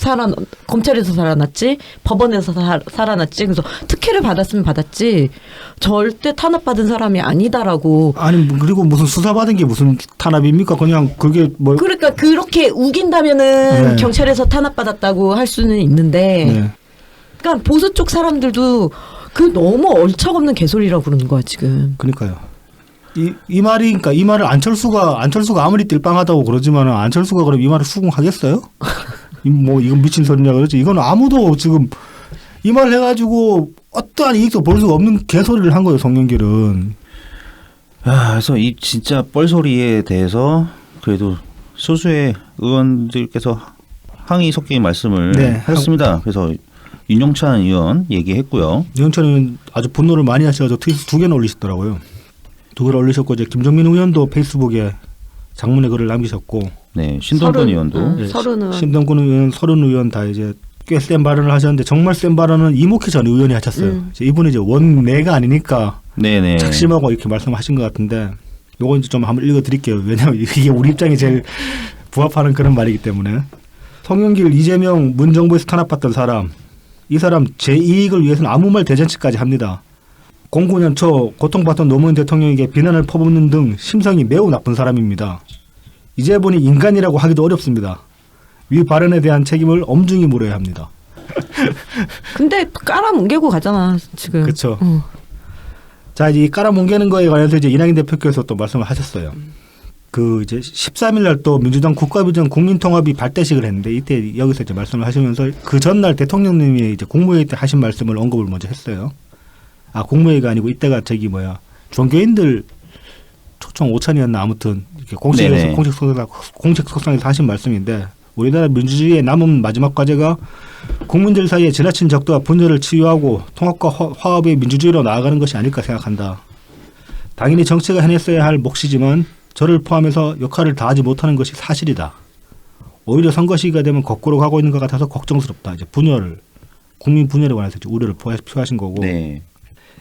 검찰에서 살아났지 법원에서 살아났지. 그래서 특혜를 받았으면 받았지 절대 탄압받은 사람이 아니다라고.
아니 그리고 무슨 수사받은 게 무슨 탄압입니까? 그냥 그게 뭐.
그러니까 그렇게 우긴다면은
네.
경찰에서 탄압받았다고 할 수는 있는데.
네.
그러니까 보수 쪽 사람들도 그 너무 얼척없는 개소리라고 그러는 거야 지금.
그러니까요. 이 말이니까 이 말을 안철수가 아무리 띨빵하다고 그러지만 안철수가 그럼 이 말을 수긍하겠어요? 뭐 이건 미친 소리냐 그러지. 이건 아무도 지금 이 말 해가지고 어떠한 이익도 볼 수가 없는 개소리를 한 거예요. 송영길은.
그래서 이 진짜 뻘소리에 대해서 그래도 소수의 의원들께서 항의 섞인 말씀을
네.
하셨습니다. 그래서 윤영찬 의원 얘기했고요.
윤영찬 의원 아주 분노를 많이 하셔서 트윗 2개나 올리셨더라고요. 2개를 올리셨고 이제 김종민 의원도 페이스북에 장문의 글을 남기셨고,
네, 신동근 의원도,
네,
서른
신동근 의원, 서른 의원 다 이제 꽤 센 발언을 하셨는데 정말 센 발언은 이목희 전 의원이 하셨어요. 이분이 이제 원내가 아니니까
네네,
작심하고 이렇게 말씀하신 것 같은데, 요거 이제 좀 한번 읽어드릴게요. 왜냐하면 이게 우리 입장이 제일 부합하는 그런 말이기 때문에. 송영길, 이재명, 문정부에서 탄압받던 사람, 이 사람 제 이익을 위해서는 아무 말 대잔치까지 합니다. 09년 초 고통받던 노무현 대통령에게 비난을 퍼붓는 등 심성이 매우 나쁜 사람입니다. 이제 보니 인간이라고 하기도 어렵습니다. 위 발언에 대한 책임을 엄중히 물어야 합니다.
근데 깔아뭉개고 가잖아 지금.
그렇죠. 자 이제 이 깔아뭉개는 거에 관해서 이제 이낙연 대표께서 또 말씀을 하셨어요. 그 이제 13일 날 또 민주당 국가비전 국민통합이 발대식을 했는데 이때 여기서 이제 말씀을 하시면서 그 전날 대통령님이 이제 국무회의 때 하신 말씀을 언급을 먼저 했어요. 국무회의가 아니고 이때가 종교인들 초청 5천이었나 아무튼 이렇게 공식 석상에서 하신 말씀인데, 우리나라 민주주의의 남은 마지막 과제가 국민들 사이에 지나친 적대와 분열을 치유하고 통합과 화합의 민주주의로 나아가는 것이 아닐까 생각한다. 당연히 정치가 해냈어야 할 몫이지만 저를 포함해서 역할을 다하지 못하는 것이 사실이다. 오히려 선거 시기가 되면 거꾸로 가고 있는 것 같아서 걱정스럽다. 이제 국민 분열에 관해서 이제 우려를 표하신 거고.
네.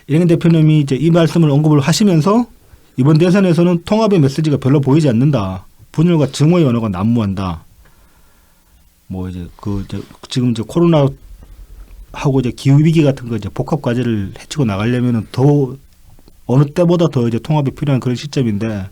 이낙연 대표님이 이제 이 말씀을 언급을 하시면서 이번 대선에서는 통합의 메시지가 별로 보이지 않는다. 분열과 증오의 언어가 난무한다. 뭐 이제 지금 이제 코로나 하고 이제 기후 위기 같은 거 이제 복합 과제를 해치고 나가려면은 더 어느 때보다 더 이제 통합이 필요한 그런 시점인데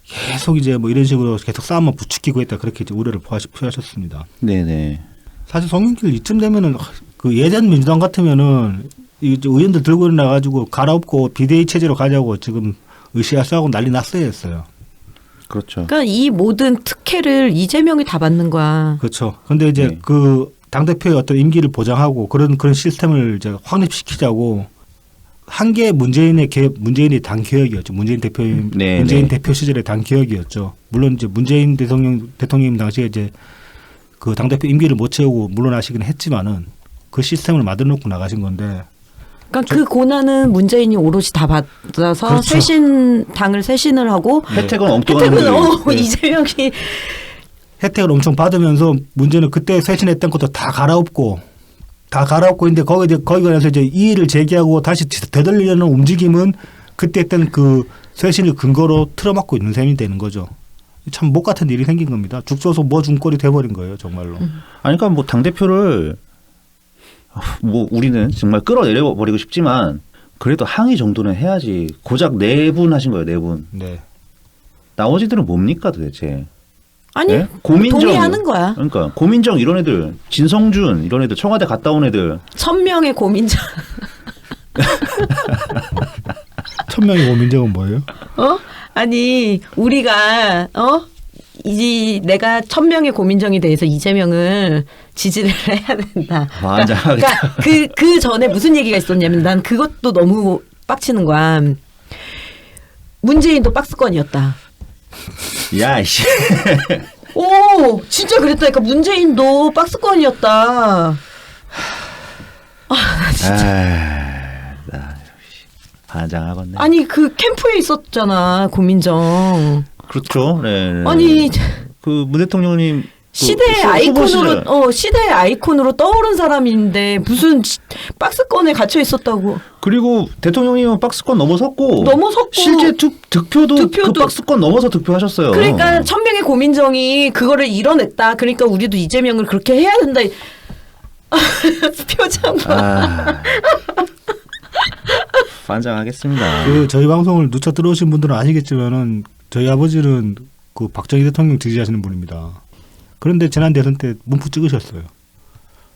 계속 이제 뭐 이런 식으로 계속 싸움만 부추기고 있다 그렇게 이제 우려를 표하셨습니다.
네네.
사실 송영길 이쯤 되면은 그 예전 민주당 같으면은 이제 의원들 들고 일어나 가지고 갈아엎고 비대위 체제로 가자고 지금 으쌰으쌰하고 난리 났어야 했어요.
그렇죠.
그러니까 이 모든 특혜를 이재명이 다 받는 거야.
그렇죠. 근데 이제
네.
그 당대표의 어떤 임기를 보장하고 그런 시스템을 이제 확립시키자고 한 게 문재인의 당 개혁이었죠. 문재인 대표 시절의 당 개혁이었죠. 물론 이제 문재인 대통령 당시에 이제 그 당대표 임기를 못 채우고 물러나시긴 했지만은 그 시스템을 만들어 놓고 나가신 건데.
그러니까 그 고난은 문재인이 오롯이 다 받아서
그렇죠.
당을 쇄신을 하고
혜택은 엉뚱한
혜택은
분들. 네.
이재명이
혜택을 엄청 받으면서 문제는 그때 쇄신했던 것도 다 갈아엎고 있는데 거기에 가서 이제 이의를 제기하고 다시 되돌리려는 움직임은 그때 했던 그 쇄신을 근거로 틀어막고 있는 셈이 되는 거죠. 참 목 같은 일이 생긴 겁니다. 죽 줘서 뭐 중꼴이 돼버린 거예요, 정말로.
아니 그러니까 뭐 당 대표를 뭐 우리는 정말 끌어내려 버리고 싶지만 그래도 항의 정도는 해야지. 고작 4분 하신 거예요, 4분.
네.
나머지들은 뭡니까 도대체?
아니
네? 고민정
동의하는 거야.
그러니까 고민정 이런 애들, 진성준 이런 애들, 청와대 갔다 온 애들.
1000명의 고민자.
1000명의 고민정은 뭐예요?
아니 우리가 이 내가 1000명의 고민정에 대해서 이재명을 지지를 해야 된다.
맞아.
그러니까 그 전에 무슨 얘기가 있었냐면 난 그것도 너무 빡치는 거야. 문재인도 박스권이었다.
야, 씨.
오, 진짜 그랬다니까. 문재인도 박스권이었다. 나 진짜.
나 반장하겠네.
아니 그 캠프에 있었잖아 고민정.
그렇죠. 네.
아니
그 문 대통령님
시대의 아이콘으로 시대의 아이콘으로 떠오른 사람인데 무슨 박스권에 갇혀 있었다고.
그리고 대통령님은 박스권 넘어섰고 실제 득표도 그 박스권 넘어서 득표하셨어요.
그러니까 1000명의 고민정이 그거를 이뤄냈다. 그러니까 우리도 이재명을 그렇게 해야 된다. 표정.
반장하겠습니다.
그 저희 방송을 누차 들어오신 분들은 아시겠지만은 저희 아버지는 그 박정희 대통령 지지하시는 분입니다. 그런데 지난 대선 때 문프 찍으셨어요.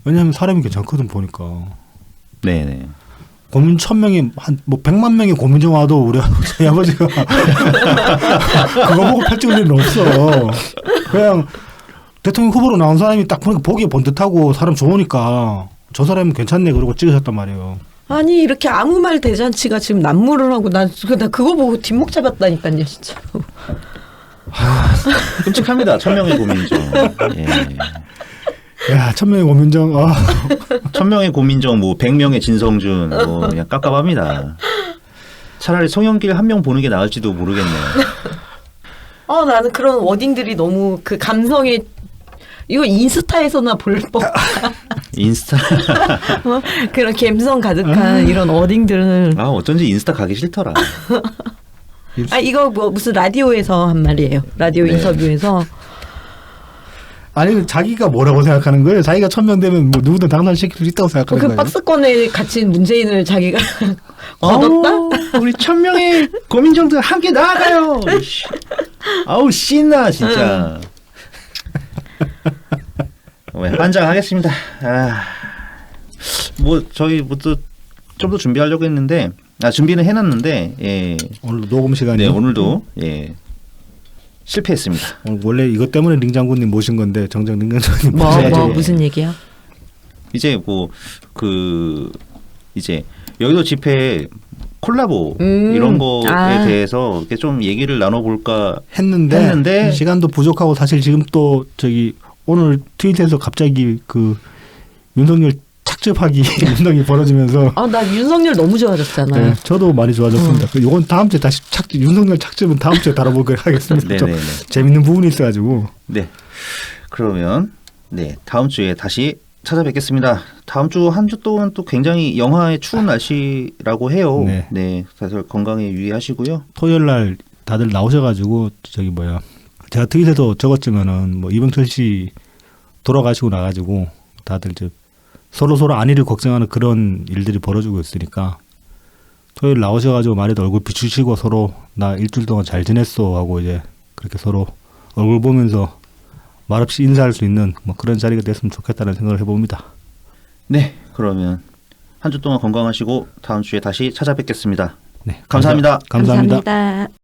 왜냐하면 사람이 괜찮거든 보니까.
네네.
고민 1000명이 뭐 100만 명의 고민정 와도 우리 저희 아버지가 그거 보고 팔 찍을 일은 없어. 그냥 대통령 후보로 나온 사람이 딱 보니까 보기에 번듯하고 사람 좋으니까 저 사람은 괜찮네 그러고 찍으셨단 말이에요.
아니 이렇게 아무 말 대잔치가 지금 난무를 하고 나 그거 보고 뒷목 잡았다니까요 진짜.
끔찍합니다. 1000명의 고민정. 예.
야 1000명의 고민정.
1000명의 고민정, 뭐 100명의 진성준, 뭐 그냥 깝깝합니다. 차라리 송영길 한 명 보는 게 나을지도 모르겠네요.
나는 그런 워딩들이 너무 그 감성에 이거 인스타에서나 볼 법.
인스타.
그런 감성 가득한 이런 워딩들은.
어쩐지 인스타 가기 싫더라.
이거 뭐 무슨 라디오에서 한 말이에요. 라디오 인터뷰에서.
아니 자기가 뭐라고 생각하는 거예요? 자기가 1000명 되면 뭐 누구든 당선시킬 수 있다고 생각하는
그
거예요?
박스권에 갇힌 문재인을 자기가 걷었다?
우리 1000명의 고민정들 함께 나아가요. 아우 신나 진짜. 반장하겠습니다. 뭐 저희 뭐 좀 더 준비하려고 했는데 준비는 해놨는데 예.
오늘 녹음 시간이요?
네 오늘도 예. 실패했습니다.
원래 이것 때문에 링 장군님 모신 건데 정작 링 장군님
뭐 무슨 얘기야?
이제 이제 여의도 집회 콜라보 이런 거에 대해서 이렇게 좀 얘기를 나눠볼까 했는데
시간도 부족하고 사실 지금 또 오늘 트윗에서 갑자기 그 윤석열 착즙하기 운동이 벌어지면서
나 윤석열 너무 좋아졌잖아.
네, 저도 많이 좋아졌습니다. 이건 다음 주에 다시 윤석열 착즙은 다음 주에 다뤄보도록 하겠습니다. 좀 재밌는 부분이 있어가지고.
네. 그러면 다음 주에 다시 찾아뵙겠습니다. 다음 주 한 주 동안 또 굉장히 영하의 추운 날씨라고 해요. 네. 다들 건강에 유의하시고요.
토요일 날 다들 나오셔가지고 제가 트윗에도 적었지만은 뭐 이병철 씨 돌아가시고 나가지고 다들 서로 안위를 걱정하는 그런 일들이 벌어지고 있으니까 토요일 나오셔가지고 말해도 얼굴 비추시고 서로 나 일주일 동안 잘 지냈어 하고 이제 그렇게 서로 얼굴 보면서 말없이 인사할 수 있는 뭐 그런 자리가 됐으면 좋겠다는 생각을 해봅니다.
네, 그러면 한 주 동안 건강하시고 다음 주에 다시 찾아뵙겠습니다.
네,
감사합니다.
감사합니다.
감사합니다.